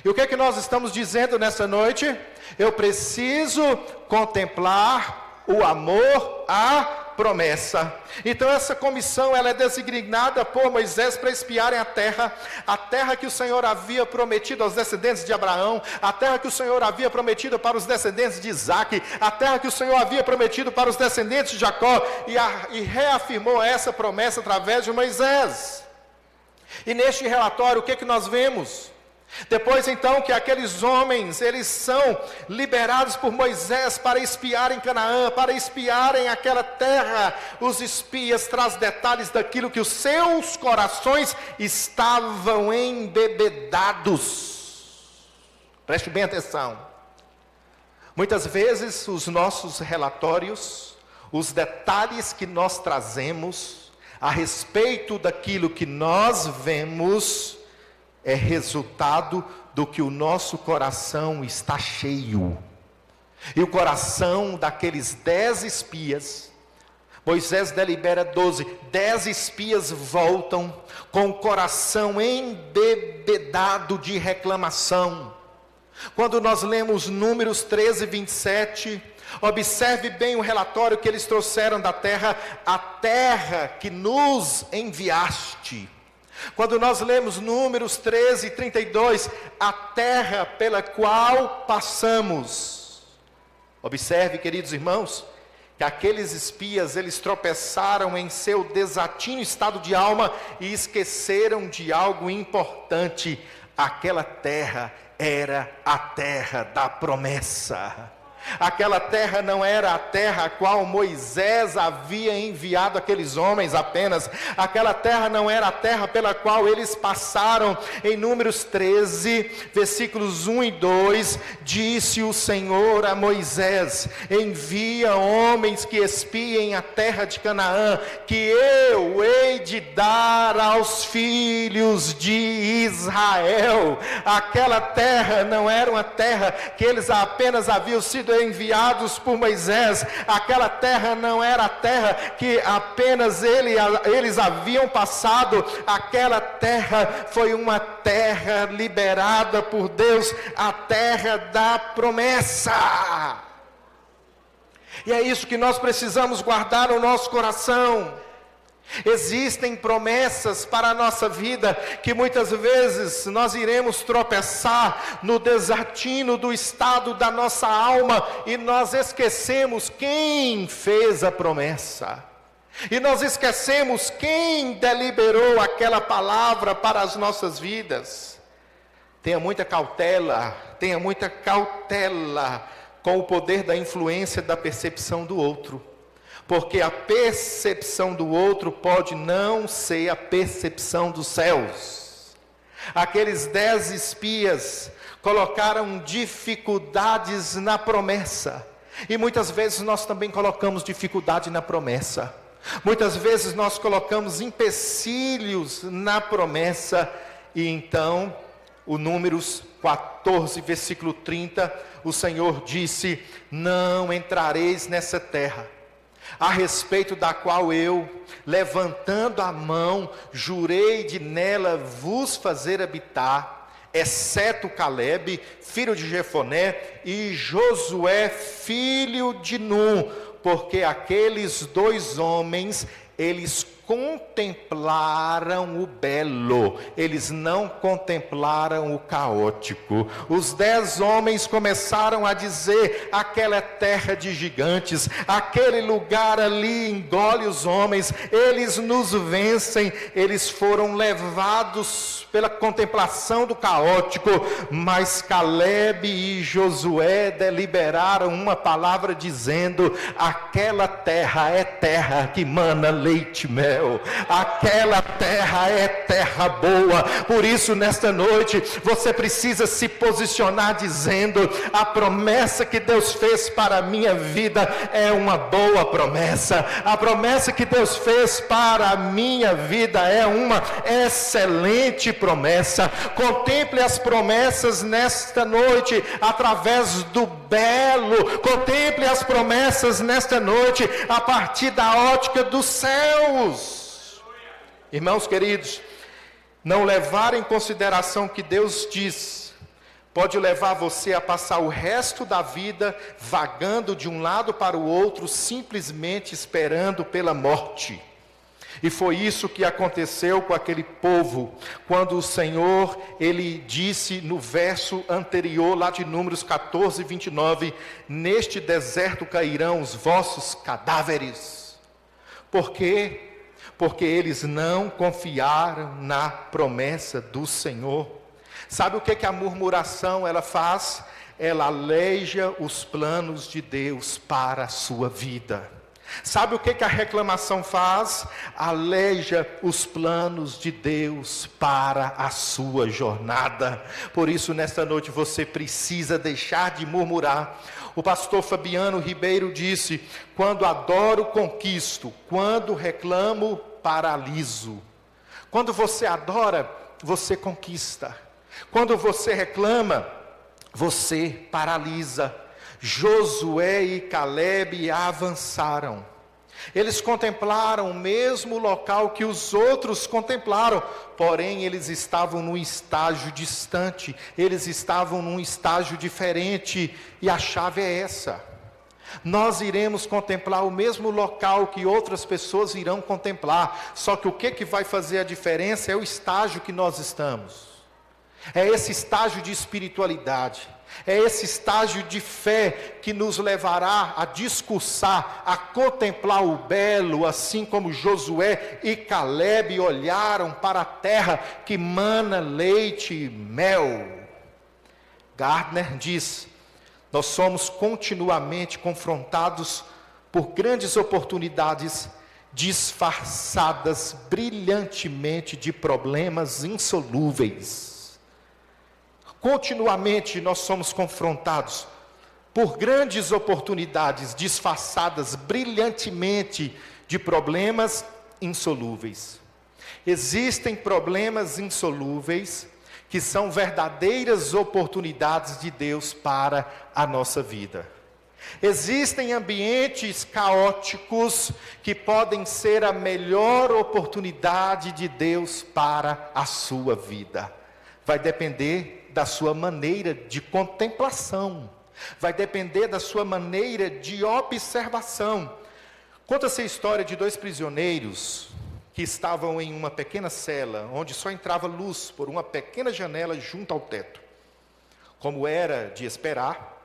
E o que é que nós estamos dizendo nessa noite? Eu preciso contemplar o amor à promessa. Então essa comissão, ela é designada por Moisés para espiarem a terra que o Senhor havia prometido aos descendentes de Abraão, a terra que o Senhor havia prometido para os descendentes de Isaac, a terra que o Senhor havia prometido para os descendentes de Jacó, e reafirmou essa promessa através de Moisés. E neste relatório, o que nós vemos? Depois então que aqueles homens, eles são liberados por Moisés para espiarem Canaã, para espiarem aquela terra, os espias trazem detalhes daquilo que os seus corações estavam embebedados. Preste bem atenção. Muitas vezes os nossos relatórios, os detalhes que nós trazemos a respeito daquilo que nós vemos, é resultado do que o nosso coração está cheio. E o coração daqueles 10 espias, Moisés delibera 12, 10 espias voltam com o coração embebedado de reclamação. Quando nós lemos Números 13, 27, observe bem o relatório que eles trouxeram da terra, a terra que nos enviaste. Quando nós lemos Números 13, 32, a terra pela qual passamos. Observe, queridos irmãos, que aqueles espias, eles tropeçaram em seu desatino estado de alma e esqueceram de algo importante. Aquela terra era a terra da promessa. Aquela terra não era a terra a qual Moisés havia enviado aqueles homens apenas. Aquela terra não era a terra pela qual eles passaram. Em Números 13, versículos 1 e 2, disse o Senhor a Moisés: envia homens que espiem a terra de Canaã, que eu hei de dar aos filhos de Israel. Aquela terra não era uma terra que eles apenas haviam sido enviados por Moisés. Aquela terra não era a terra que apenas eles haviam passado. Aquela terra foi uma terra liberada por Deus, a terra da promessa. E é isso que nós precisamos guardar no nosso coração. Existem promessas para a nossa vida que muitas vezes nós iremos tropeçar no desatino do estado da nossa alma e nós esquecemos quem fez a promessa. E nós esquecemos quem deliberou aquela palavra para as nossas vidas. Tenha muita cautela com o poder da influência da percepção do outro. Porque a percepção do outro pode não ser a percepção dos céus. Aqueles 10 espias colocaram dificuldades na promessa. E muitas vezes nós também colocamos dificuldade na promessa. Muitas vezes nós colocamos empecilhos na promessa. E então o Números 14, versículo 30, o Senhor disse: não entrareis nessa terra, a respeito da qual eu, levantando a mão, jurei de nela vos fazer habitar, exceto Calebe, filho de Jefoné, e Josué, filho de Nun, porque aqueles dois homens, eles contemplaram o belo, eles não contemplaram o caótico. Os 10 homens começaram a dizer: aquela terra de gigantes, aquele lugar ali engole os homens, eles nos vencem. Eles foram levados pela contemplação do caótico, mas Calebe e Josué deliberaram uma palavra dizendo: aquela terra é terra que mana leite e mel. Aquela terra é terra boa. Por isso, nesta noite, você precisa se posicionar dizendo: a promessa que Deus fez para a minha vida é uma boa promessa. A promessa que Deus fez para a minha vida é uma excelente promessa. Contemple as promessas nesta noite através do belo. Contemple as promessas nesta noite a partir da ótica dos céus. Irmãos queridos, não levar em consideração o que Deus diz pode levar você a passar o resto da vida vagando de um lado para o outro, simplesmente esperando pela morte. E foi isso que aconteceu com aquele povo, quando o Senhor, Ele disse no verso anterior, lá de Números 14, 29, neste deserto cairão os vossos cadáveres. Por quê? Porque eles não confiaram na promessa do Senhor. Sabe o que a murmuração ela faz? Ela aleija os planos de Deus para a sua vida. Sabe o que a reclamação faz? Aleija os planos de Deus para a sua jornada. Por isso, nesta noite, você precisa deixar de murmurar. O pastor Fabiano Ribeiro disse: quando adoro, conquisto. Quando reclamo, paraliso. Quando você adora, você conquista. Quando você reclama, você paralisa. Josué e Calebe avançaram. Eles contemplaram o mesmo local que os outros contemplaram, porém eles estavam num estágio distante, eles estavam num estágio diferente, e a chave é essa: nós iremos contemplar o mesmo local que outras pessoas irão contemplar, só que o que vai fazer a diferença é o estágio que nós estamos, é esse estágio de espiritualidade. É esse estágio de fé que nos levará a discursar, a contemplar o belo, assim como Josué e Calebe olharam para a terra que mana leite e mel. Gardner diz: nós somos continuamente confrontados por grandes oportunidades disfarçadas brilhantemente de problemas insolúveis. Continuamente nós somos confrontados por grandes oportunidades disfarçadas brilhantemente de problemas insolúveis. Existem problemas insolúveis que são verdadeiras oportunidades de Deus para a nossa vida. Existem ambientes caóticos que podem ser a melhor oportunidade de Deus para a sua vida. Vai depender da sua maneira de contemplação, vai depender da sua maneira de observação. Conta-se a história de 2 prisioneiros que estavam em uma pequena cela, onde só entrava luz por uma pequena janela junto ao teto. Como era de esperar,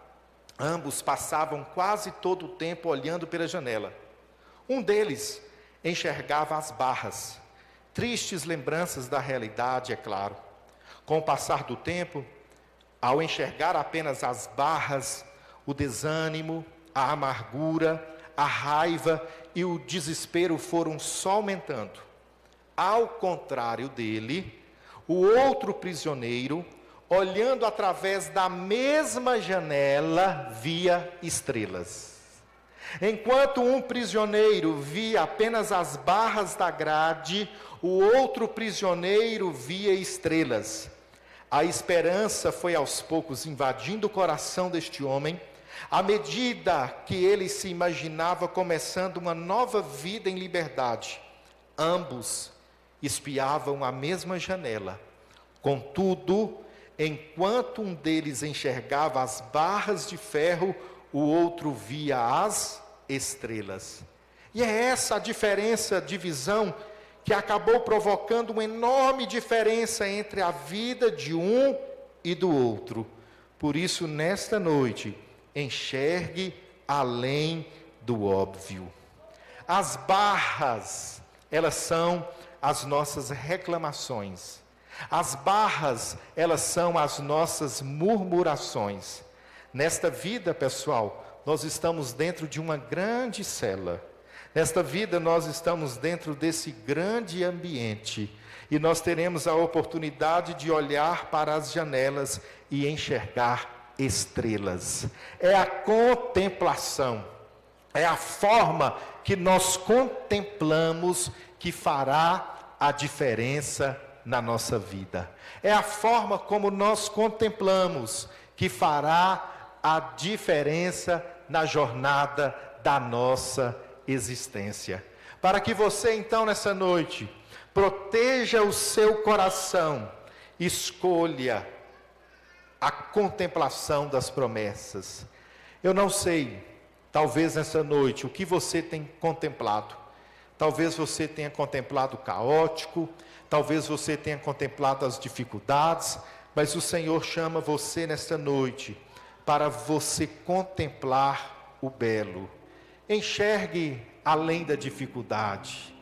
ambos passavam quase todo o tempo olhando pela janela. Um deles enxergava as barras, tristes lembranças da realidade, é claro. Com o passar do tempo, ao enxergar apenas as barras, o desânimo, a amargura, a raiva e o desespero foram só aumentando. Ao contrário dele, o outro prisioneiro, olhando através da mesma janela, via estrelas. Enquanto um prisioneiro via apenas as barras da grade, o outro prisioneiro via estrelas. A esperança foi aos poucos invadindo o coração deste homem, à medida que ele se imaginava começando uma nova vida em liberdade. Ambos espiavam a mesma janela. Contudo, enquanto um deles enxergava as barras de ferro, o outro via as estrelas. E é essa a diferença de visão que acabou provocando uma enorme diferença entre a vida de um e do outro. Por isso, nesta noite, enxergue além do óbvio. As barras, elas são as nossas reclamações. As barras, elas são as nossas murmurações. Nesta vida, pessoal, nós estamos dentro de uma grande cela. Nesta vida, nós estamos dentro desse grande ambiente. E nós teremos a oportunidade de olhar para as janelas e enxergar estrelas. É a contemplação. É a forma que nós contemplamos que fará a diferença na nossa vida. É a forma como nós contemplamos que fará a diferença na jornada da nossa existência. Para que você então nessa noite proteja o seu coração, escolha a contemplação das promessas. Eu não sei, talvez nessa noite, o que você tem contemplado. Talvez você tenha contemplado o caótico, talvez você tenha contemplado as dificuldades, mas o Senhor chama você nesta noite para você contemplar o belo. Enxergue além da dificuldade,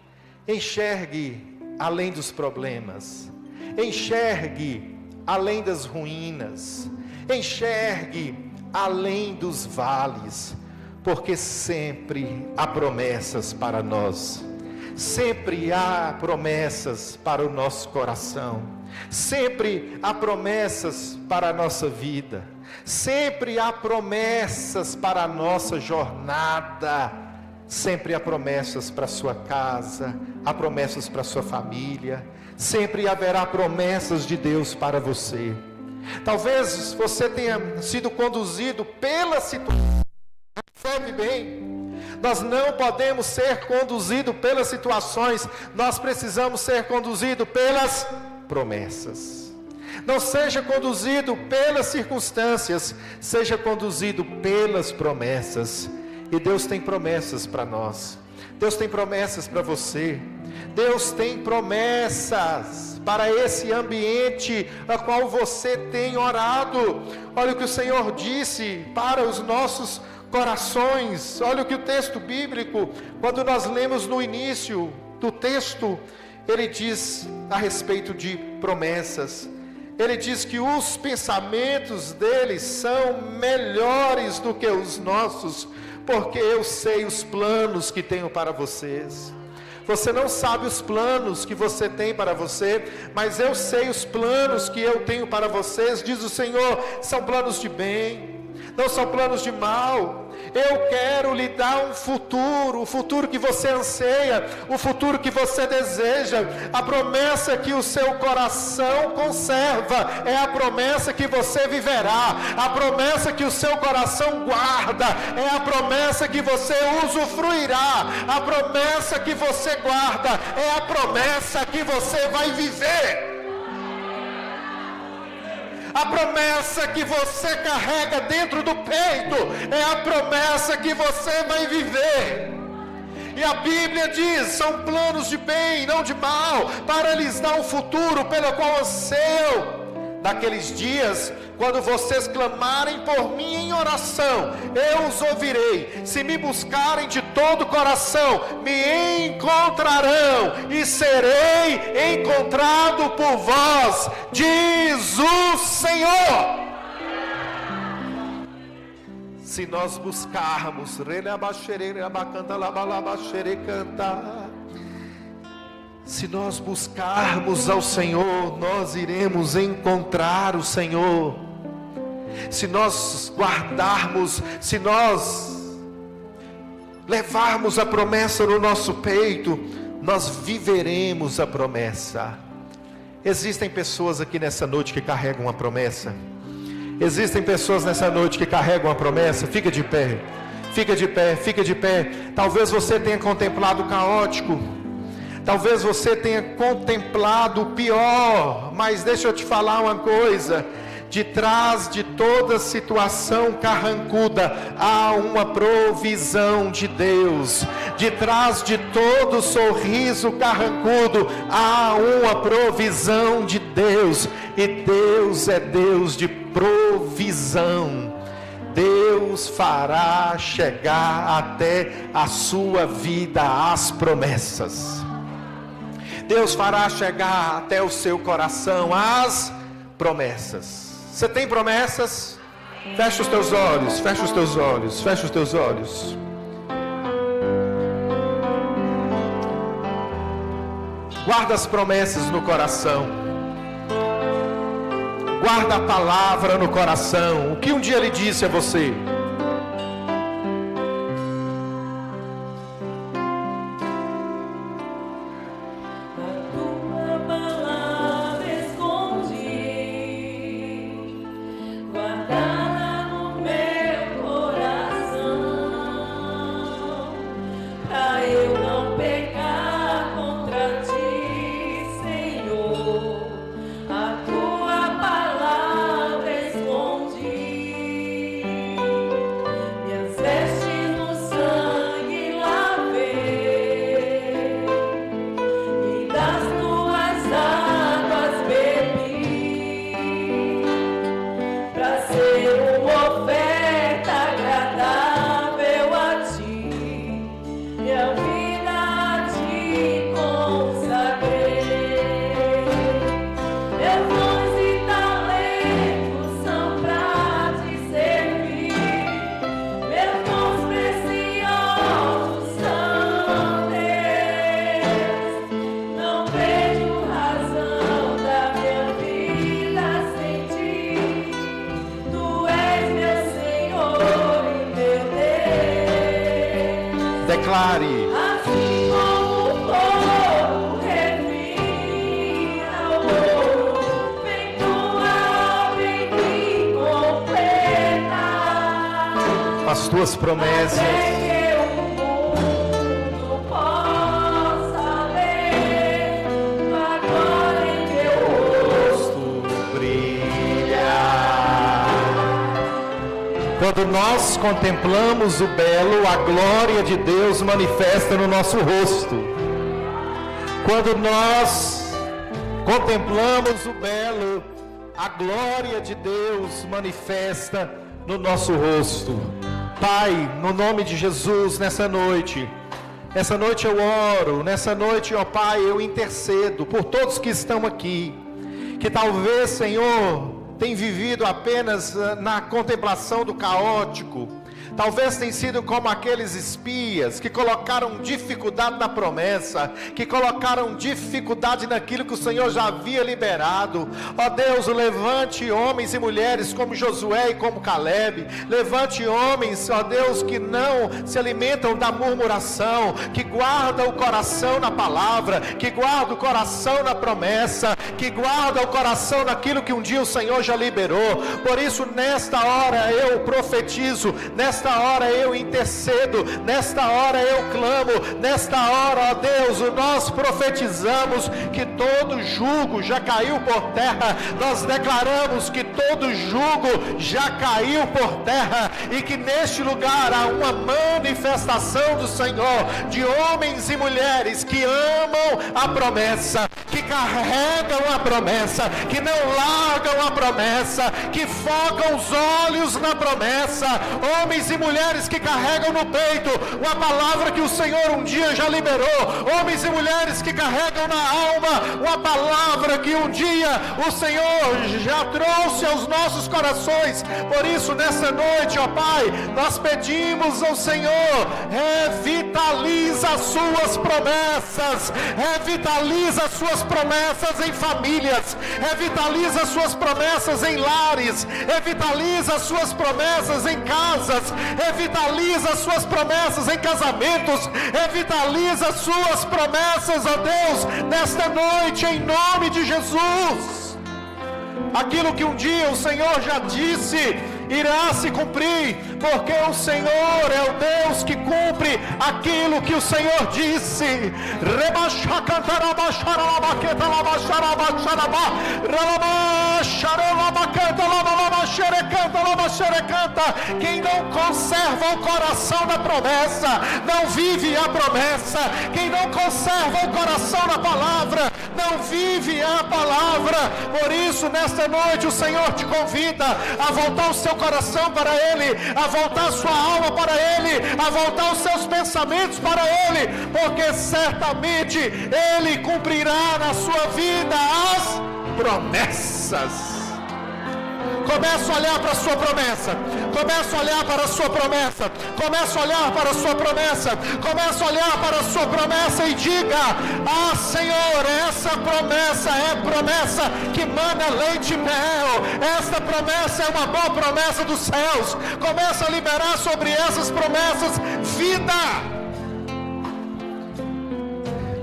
enxergue além dos problemas, enxergue além das ruínas, enxergue além dos vales, porque sempre há promessas para nós, sempre há promessas para o nosso coração, sempre há promessas para a nossa vida, sempre há promessas para a nossa jornada, sempre há promessas para a sua casa, há promessas para a sua família, sempre haverá promessas de Deus para você. Talvez você tenha sido conduzido pela situação. Observe bem, nós não podemos ser conduzidos pelas situações, nós precisamos ser conduzidos pelas promessas. Não seja conduzido pelas circunstâncias, seja conduzido pelas promessas. E Deus tem promessas para nós, Deus tem promessas para você, Deus tem promessas para esse ambiente a qual você tem orado. Olha o que o Senhor disse para os nossos corações. Olha o que o texto bíblico, quando nós lemos no início do texto, ele diz a respeito de promessas. Ele diz que os pensamentos dele são melhores do que os nossos, porque eu sei os planos que tenho para vocês. Você não sabe os planos que você tem para você, mas eu sei os planos que eu tenho para vocês, diz o Senhor, são planos de bem, não são planos de mal. Eu quero lhe dar um futuro, o futuro que você anseia, o futuro que você deseja. A promessa que o seu coração conserva é a promessa que você viverá. A promessa que o seu coração guarda é a promessa que você usufruirá. A promessa que você guarda é a promessa que você vai viver. A promessa que você carrega dentro do peito é a promessa que você vai viver. E a Bíblia diz, são planos de bem, não de mal, para lhes dar um futuro pelo qual anseiam. Naqueles dias, quando vocês clamarem por mim em oração, eu os ouvirei. Se me buscarem de todo o coração, me encontrarão e serei encontrado por vós, diz o Senhor. Se nós buscarmos, se nós buscarmos ao Senhor, nós iremos encontrar o Senhor. Se nós guardarmos, se nós levarmos a promessa no nosso peito, nós viveremos a promessa. Existem pessoas aqui nessa noite que carregam uma promessa. Existem pessoas nessa noite que carregam uma promessa. Fica de pé, fica de pé, fica de pé. Talvez você tenha contemplado o caótico. Talvez você tenha contemplado o pior. Mas deixa eu te falar uma coisa. De trás de toda situação carrancuda, há uma provisão de Deus. De trás de todo sorriso carrancudo, há uma provisão de Deus. E Deus é Deus de provisão. Deus fará chegar até a sua vida as promessas. Deus fará chegar até o seu coração as promessas. Você tem promessas? Fecha os teus olhos, fecha os teus olhos, fecha os teus olhos. Guarda as promessas no coração. Guarda a palavra no coração. O que um dia ele disse a você? Declare. Assim como o fogo refina o ouro, vem tua obra em mim completa. As tuas promessas. Até que o mundo possa ver tua glória em teu rosto Brilhar. Quando nós contemplamos o belo, a glória de Deus manifesta no nosso rosto. Quando nós contemplamos o belo, a glória de Deus manifesta no nosso rosto. Pai, no nome de Jesus, nessa noite eu oro, nessa noite, ó Pai, eu intercedo por todos que estão aqui, que talvez, Senhor, tem vivido apenas na contemplação do caótico. Talvez tenham sido como aqueles espias que colocaram dificuldade na promessa, que colocaram dificuldade naquilo que o Senhor já havia liberado. Ó Deus, levante homens e mulheres como Josué e como Caleb. Levante homens, ó Deus, que não se alimentam da murmuração, que guardam o coração na palavra, que guardam o coração na promessa, que guardam o coração naquilo que um dia o Senhor já liberou. Por isso, nesta hora eu profetizo, nesta hora eu intercedo, nesta hora eu clamo, nesta hora, ó Deus, nós profetizamos que todo jugo já caiu por terra. Nós declaramos que todo jugo já caiu por terra e que neste lugar há uma manifestação do Senhor, de homens e mulheres que amam a promessa, que carregam a promessa, que não largam a promessa, que focam os olhos na promessa. Homens e mulheres que carregam no peito uma palavra que o Senhor um dia já liberou. Homens e mulheres que carregam na alma uma palavra que um dia o Senhor já trouxe aos nossos corações. Por isso, nessa noite, ó Pai, nós pedimos ao Senhor, revitaliza as suas promessas, revitaliza as suas promessas em famílias, revitaliza as suas promessas em lares, revitaliza as suas promessas em casas, revitaliza as suas promessas em casamentos, revitaliza as suas promessas, ó Deus, nesta noite, em nome de Jesus. Aquilo que um dia o Senhor já disse, irá se cumprir, porque o Senhor é o Deus que cumpre aquilo que o Senhor disse. Quem não conserva o coração da promessa, não vive a promessa. Quem não conserva o coração da palavra, não vive a palavra. Por isso, nesta noite, o Senhor te convida a voltar o seu coração para Ele, a voltar a sua alma para Ele, a voltar os seus pensamentos para Ele, porque certamente Ele cumprirá na sua vida as promessas. Começa a olhar para a sua promessa. Começa a olhar para a sua promessa. Começa a olhar para a sua promessa. Começa a olhar para a sua promessa e diga: ah, Senhor, essa promessa é promessa que manda leite e mel. Esta promessa é uma boa promessa dos céus. Começa a liberar sobre essas promessas vida.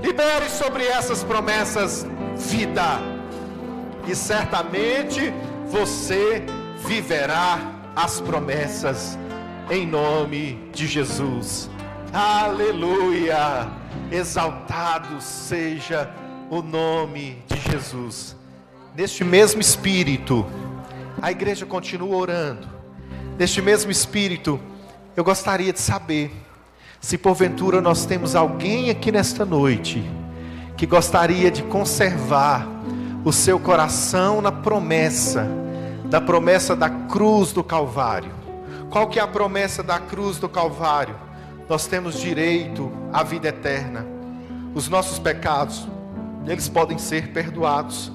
Libere sobre essas promessas vida. E certamente você viverá as promessas em nome de Jesus. Aleluia! Exaltado seja o nome de Jesus. Neste mesmo espírito, a igreja continua orando. Neste mesmo espírito, eu gostaria de saber se porventura nós temos alguém aqui nesta noite que gostaria de conservar o seu coração na promessa, da promessa da cruz do Calvário. Qual que é a promessa da cruz do Calvário? Nós temos direito à vida eterna. Os nossos pecados, eles podem ser perdoados.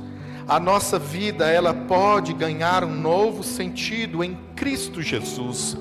A nossa vida, ela pode ganhar um novo sentido em Cristo Jesus.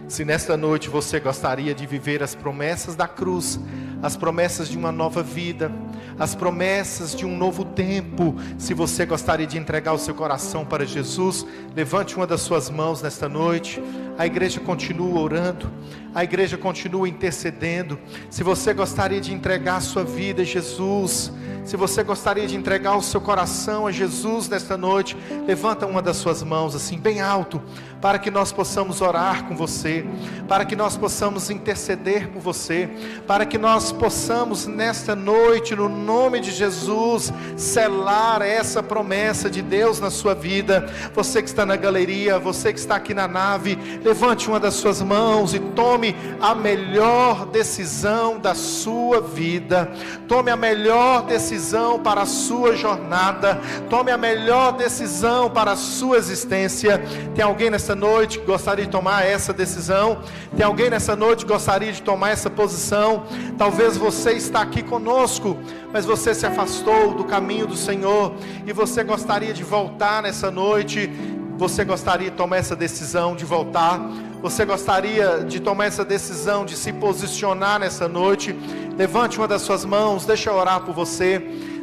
Se nesta noite você gostaria de viver as promessas da cruz, as promessas de uma nova vida, as promessas de um novo tempo, se você gostaria de entregar o seu coração para Jesus, levante uma das suas mãos nesta noite. A igreja continua orando, a igreja continua intercedendo. Se você gostaria de entregar a sua vida a Jesus, se você gostaria de entregar o seu coração a Jesus nesta noite, levanta uma das suas mãos assim bem alto, para que nós possamos orar com você, para que nós possamos interceder por você, para que nós possamos nesta noite, no nome de Jesus, selar essa promessa de Deus na sua vida. Você que está na galeria, você que está aqui na nave, levante uma das suas mãos e tome a melhor decisão da sua vida. Tome a melhor decisão para a sua jornada. Tome a melhor decisão para a sua existência. Tem alguém nessa noite que gostaria de tomar essa decisão? Tem alguém nessa noite que gostaria de tomar essa posição? Talvez você está aqui conosco, mas você se afastou do caminho do Senhor e você gostaria de voltar nessa noite. Você gostaria de tomar essa decisão de voltar? Você gostaria de tomar essa decisão de se posicionar nessa noite? Levante uma das suas mãos, deixa eu orar por você,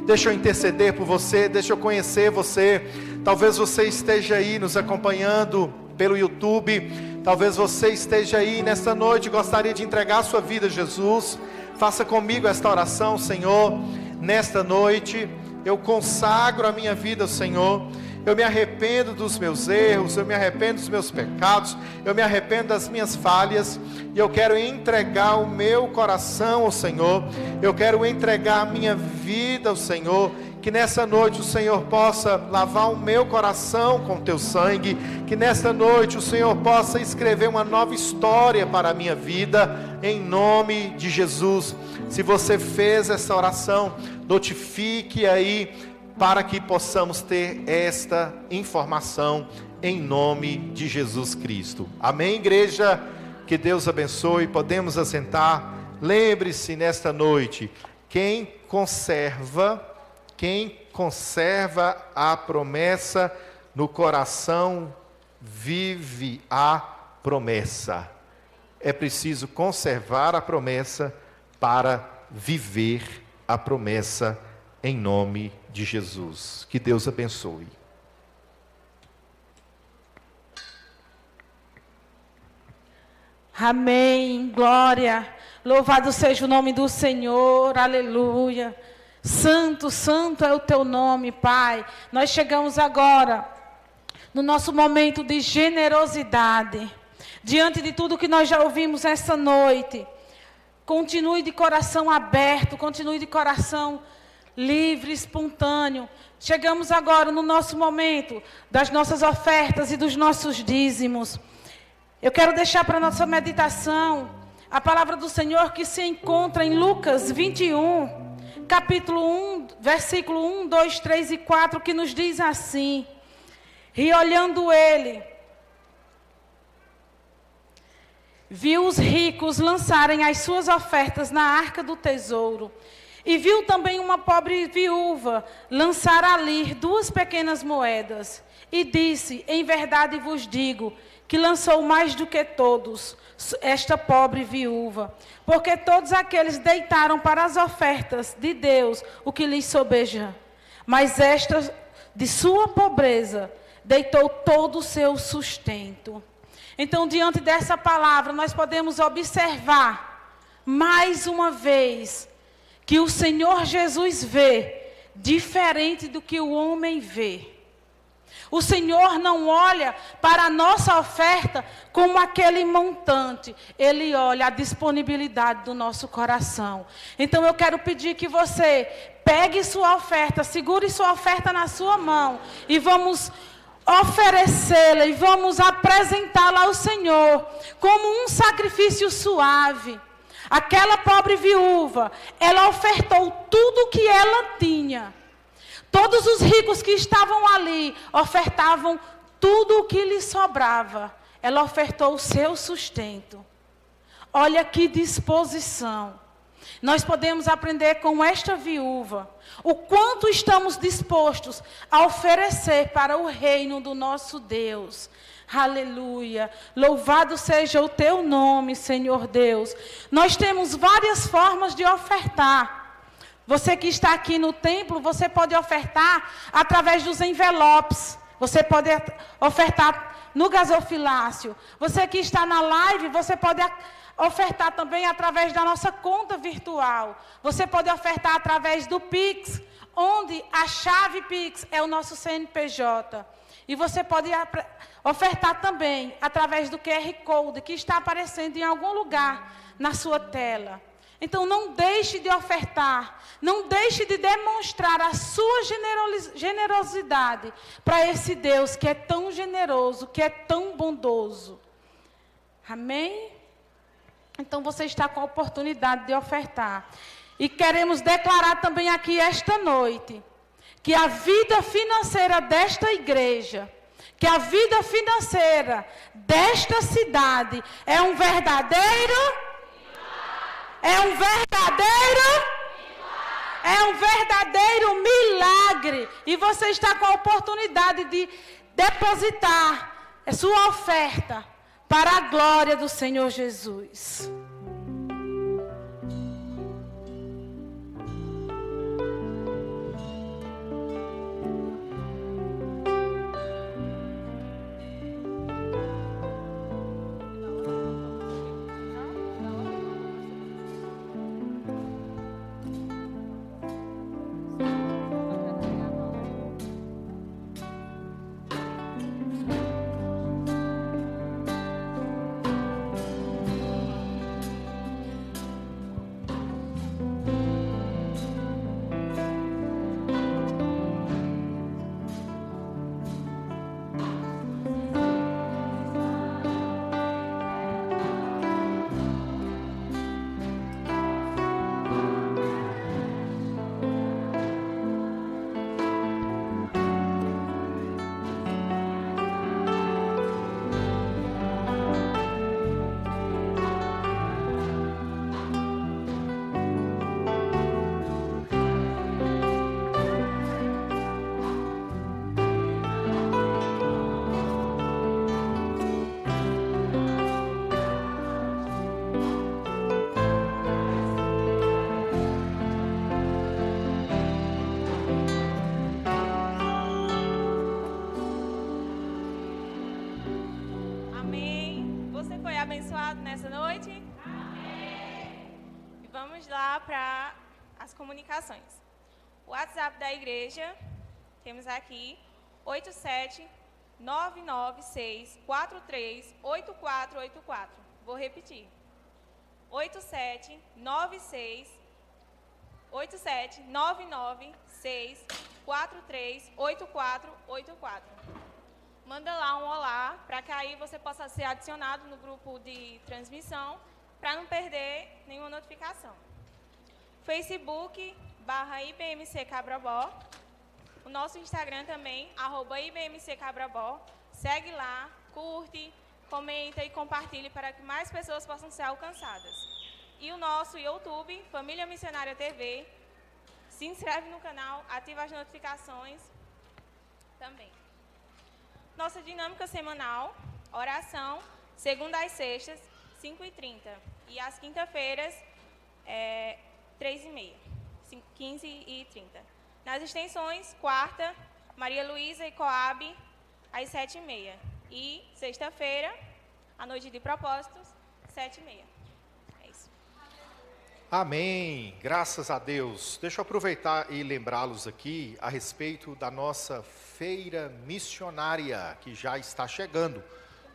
deixa eu interceder por você, deixa eu conhecer você. Talvez você esteja aí nos acompanhando pelo YouTube, talvez você esteja aí nesta noite e gostaria de entregar a sua vida a Jesus. Faça comigo esta oração: Senhor, nesta noite eu consagro a minha vida ao Senhor. Eu me arrependo dos meus erros, eu me arrependo dos meus pecados, eu me arrependo das minhas falhas, e eu quero entregar o meu coração ao Senhor, eu quero entregar a minha vida ao Senhor. Que nessa noite o Senhor possa lavar o meu coração com teu sangue, que nessa noite o Senhor possa escrever uma nova história para a minha vida, em nome de Jesus. Se você fez essa oração, notifique aí, para que possamos ter esta informação em nome de Jesus Cristo. Amém, igreja? Que Deus abençoe. Podemos assentar. Lembre-se nesta noite, quem conserva a promessa no coração, vive a promessa. É preciso conservar a promessa para viver a promessa em nome de Jesus. Que Deus abençoe. Amém. Glória. Louvado seja o nome do Senhor. Aleluia. Santo, santo é o teu nome, Pai. Nós chegamos agora no nosso momento de generosidade. Diante de tudo que nós já ouvimos essa noite, continue de coração aberto, continue de coração livre, espontâneo. Chegamos agora no nosso momento das nossas ofertas e dos nossos dízimos. Eu quero deixar para a nossa meditação a palavra do Senhor que se encontra em Lucas 21, capítulo 1, versículo 1, 2, 3 e 4, que nos diz assim: E olhando ele, viu os ricos lançarem as suas ofertas na arca do tesouro. E viu também uma pobre viúva lançar ali 2 pequenas moedas. E disse: Em verdade vos digo, que lançou mais do que todos, esta pobre viúva. Porque todos aqueles deitaram para as ofertas de Deus o que lhes sobeja. Mas esta, de sua pobreza, deitou todo o seu sustento. Então, diante dessa palavra, nós podemos observar, mais uma vez, que o Senhor Jesus vê diferente do que o homem vê. O Senhor não olha para a nossa oferta como aquele montante. Ele olha a disponibilidade do nosso coração. Então, eu quero pedir que você pegue sua oferta, segure sua oferta na sua mão e vamos oferecê-la e vamos apresentá-la ao Senhor como um sacrifício suave. Aquela pobre viúva, ela ofertou tudo o que ela tinha. Todos os ricos que estavam ali ofertavam tudo o que lhes sobrava. Ela ofertou o seu sustento. Olha que disposição. Nós podemos aprender com esta viúva o quanto estamos dispostos a oferecer para o reino do nosso Deus. Aleluia. Louvado seja o teu nome, Senhor Deus. Nós temos várias formas de ofertar. Você que está aqui no templo, você pode ofertar através dos envelopes. Você pode ofertar no gasofilácio. Você que está na live, você pode ofertar também através da nossa conta virtual. Você pode ofertar através do Pix, onde a chave Pix é o nosso CNPJ. E você pode ofertar também através do QR Code que está aparecendo em algum lugar na sua tela. Então, não deixe de ofertar, não deixe de demonstrar a sua generosidade para esse Deus que é tão generoso, que é tão bondoso. Amém? Então, você está com a oportunidade de ofertar. E queremos declarar também aqui esta noite, que a vida financeira desta igreja, que a vida financeira desta cidade é um verdadeiro milagre. E você está com a oportunidade de depositar a sua oferta para a glória do Senhor Jesus. abençoado nessa noite? Amém! E vamos lá para as comunicações. O WhatsApp da igreja, temos aqui 87-996-43-8484. Vou repetir. 87-996-43-8484. Manda lá um olá, para que aí você possa ser adicionado no grupo de transmissão, para não perder nenhuma notificação. Facebook, /IBMC Cabrabó. O nosso Instagram também, @IBMC Cabrabó. Segue lá, curte, comenta e compartilhe para que mais pessoas possam ser alcançadas. E o nosso YouTube, Família Missionária TV. Se inscreve no canal, ativa as notificações também. Nossa dinâmica semanal, oração, segunda às sextas, 5h30. E às quinta-feiras, 3h30, 15h30. Nas extensões, quarta, Maria Luísa e Coab, às 7h30. E sexta-feira, a noite de propósitos, 7h30. É isso. Amém, graças a Deus. Deixa eu aproveitar e lembrá-los aqui a respeito da nossa feira missionária, que já está chegando.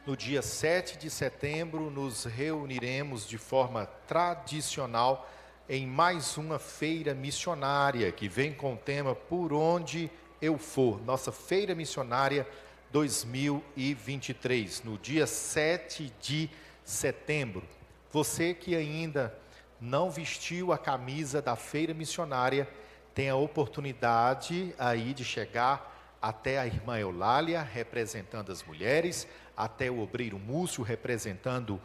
No dia 7 de setembro, nos reuniremos de forma tradicional em mais uma feira missionária, que vem com o tema Por Onde Eu For. Nossa feira missionária 2023, no dia 7 de setembro. Você que ainda não vestiu a camisa da feira missionária, tem a oportunidade aí de chegar até a irmã Eulália, representando as mulheres, até o obreiro Múcio, representando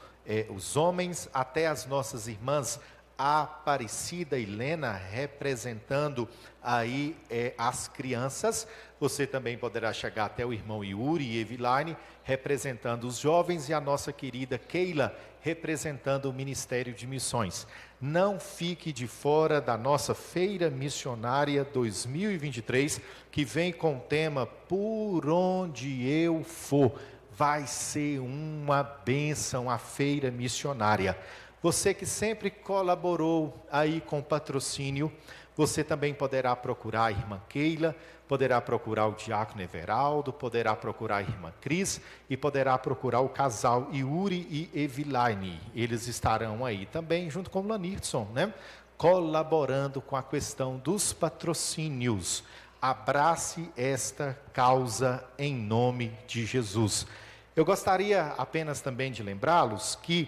os homens, até as nossas irmãs Aparecida e Helena, representando aí as crianças. Você também poderá chegar até o irmão Yuri e Eviline, representando os jovens, e a nossa querida Keila, representando o Ministério de Missões. Não fique de fora da nossa Feira Missionária 2023, que vem com o tema Por Onde Eu For. Vai ser uma bênção a Feira Missionária. Você que sempre colaborou aí com o patrocínio, você também poderá procurar a irmã Keila, poderá procurar o diácono Everaldo, poderá procurar a irmã Cris e poderá procurar o casal Yuri e Eviline. Eles estarão aí também, junto com o Lanirson, né? Colaborando com a questão dos patrocínios. Abrace esta causa em nome de Jesus. Eu gostaria apenas também de lembrá-los que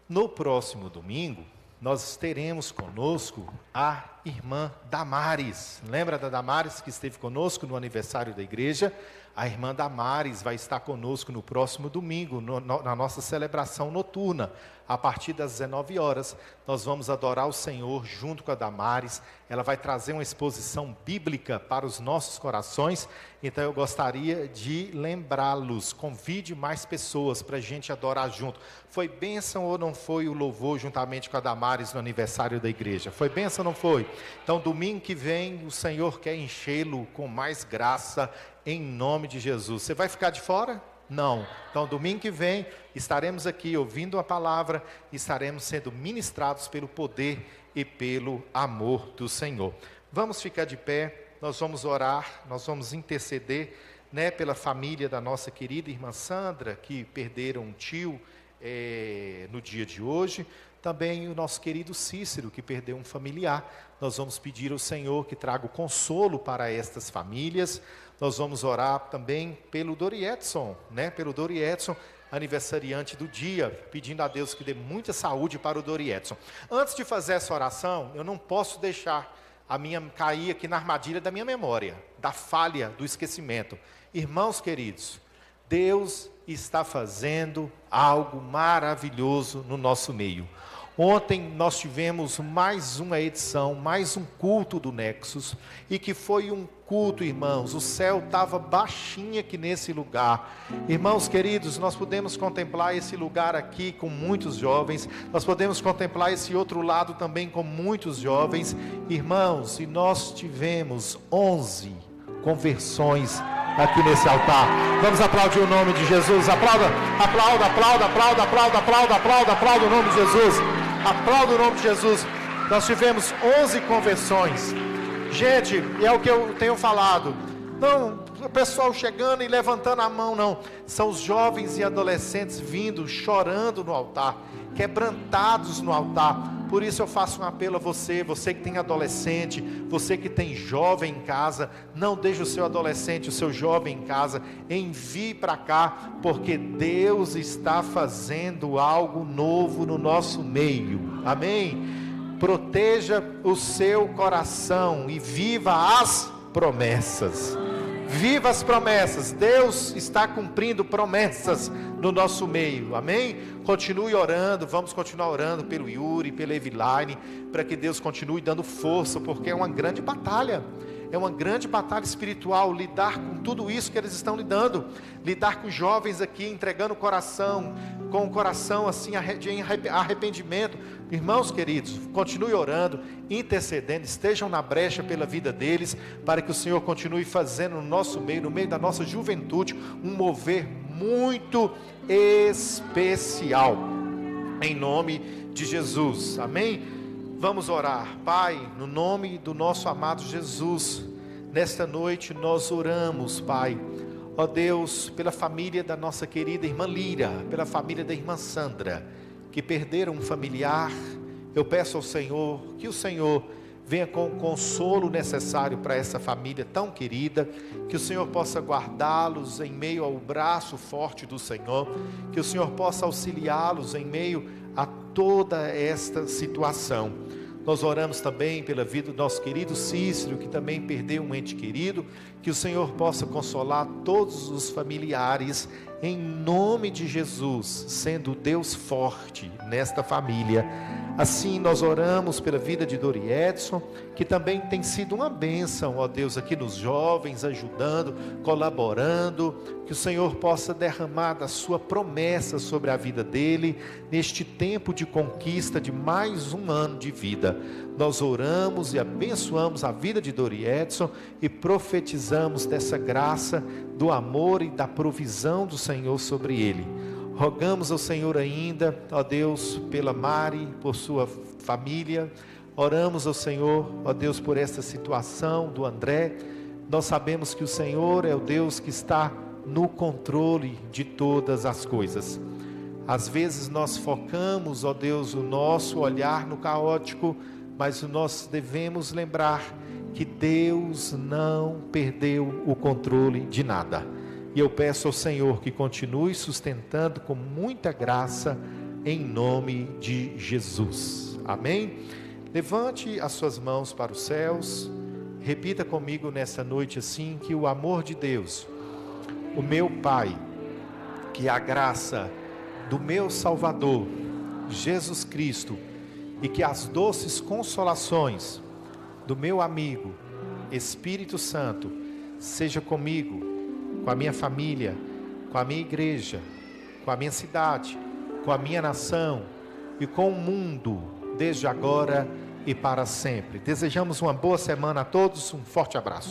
no próximo domingo, nós teremos conosco a irmã Damares. Lembra da Damares que esteve conosco no aniversário da igreja? A irmã Damares vai estar conosco no próximo domingo, na nossa celebração noturna. A partir das 19 horas, nós vamos adorar o Senhor junto com a Damares. Ela vai trazer uma exposição bíblica para os nossos corações. Então eu gostaria de lembrá-los, convide mais pessoas para a gente adorar junto. Foi bênção ou não foi o louvor juntamente com a Damares no aniversário da igreja? Foi bênção ou não foi? Então domingo que vem o Senhor quer enchê-lo com mais graça em nome de Jesus. Você vai ficar de fora? Não. Então domingo que vem estaremos aqui ouvindo a palavra, estaremos sendo ministrados pelo poder e pelo amor do Senhor. Vamos ficar de pé, nós vamos orar, nós vamos interceder, né, pela família da nossa querida irmã Sandra, que perderam um tio no dia de hoje. Também o nosso querido Cícero, que perdeu um familiar. Nós vamos pedir ao Senhor que traga o consolo para estas famílias. Nós vamos orar também pelo Dori Edson, né? Pelo Dori Edson, aniversariante do dia, pedindo a Deus que dê muita saúde para o Dori Edson. Antes de fazer essa oração, eu não posso deixar cair aqui na armadilha da minha memória, da falha, do esquecimento. Irmãos queridos, Deus está fazendo algo maravilhoso no nosso meio. Ontem nós tivemos mais uma edição, mais um culto do Nexus, e que foi um culto, irmãos, o céu estava baixinho aqui nesse lugar. Irmãos queridos, nós podemos contemplar esse lugar aqui com muitos jovens, nós podemos contemplar esse outro lado também com muitos jovens, irmãos, e nós tivemos 11 conversões aqui nesse altar. Vamos aplaudir o nome de Jesus. Aplauda, aplauda, aplauda, aplauda, aplauda, aplauda, aplauda, aplauda o nome de Jesus. Aplauda o nome de Jesus. Nós tivemos 11 conversões. Gente, e é o que eu tenho falado. Não, o pessoal chegando e levantando a mão, não. São os jovens e adolescentes vindo, chorando no altar, quebrantados no altar. Por isso eu faço um apelo a você, você que tem adolescente, você que tem jovem em casa, não deixe o seu adolescente, o seu jovem em casa, envie para cá, porque Deus está fazendo algo novo no nosso meio, amém? Proteja o seu coração e viva as promessas. Viva as promessas. Deus está cumprindo promessas no nosso meio, amém? Continue orando, vamos continuar orando pelo Yuri, pela Eviline, para que Deus continue dando força, porque é uma grande batalha. É uma grande batalha espiritual, lidar com tudo isso que eles estão lidando, lidar com jovens aqui, entregando o coração, com o coração assim, em arrependimento. Irmãos queridos, continue orando, intercedendo, estejam na brecha pela vida deles, para que o Senhor continue fazendo no nosso meio, no meio da nossa juventude, um mover muito especial, em nome de Jesus, amém? Vamos orar. Pai, no nome do nosso amado Jesus, nesta noite nós oramos, Pai, ó Deus, pela família da nossa querida irmã Lira, pela família da irmã Sandra, que perderam um familiar. Eu peço ao Senhor, que o Senhor venha com o consolo necessário para essa família tão querida, que o Senhor possa guardá-los em meio ao braço forte do Senhor, que o Senhor possa auxiliá-los em meio a toda esta situação. Nós oramos também pela vida do nosso querido Cícero, que também perdeu um ente querido, que o Senhor possa consolar todos os familiares, em nome de Jesus, sendo Deus forte nesta família. Assim nós oramos pela vida de Dori Edson, que também tem sido uma bênção, ó Deus, aqui nos jovens, ajudando, colaborando, que o Senhor possa derramar da sua promessa sobre a vida dele, neste tempo de conquista de mais um ano de vida. Nós oramos e abençoamos a vida de Dori Edson e profetizamos dessa graça, do amor e da provisão do Senhor sobre ele. Rogamos ao Senhor ainda, ó Deus, pela Mari, por sua família. Oramos ao Senhor, ó Deus, por esta situação do André. Nós sabemos que o Senhor é o Deus que está no controle de todas as coisas. Às vezes nós focamos, ó Deus, o nosso olhar no caótico, mas nós devemos lembrar que Deus não perdeu o controle de nada. E eu peço ao Senhor que continue sustentando com muita graça, em nome de Jesus. Amém? Levante as suas mãos para os céus. Repita comigo nessa noite assim, que o amor de Deus, o meu Pai, que a graça do meu Salvador, Jesus Cristo, e que as doces consolações do meu amigo, Espírito Santo, seja comigo, com a minha família, com a minha igreja, com a minha cidade, com a minha nação e com o mundo, desde agora e para sempre. Desejamos uma boa semana a todos, um forte abraço.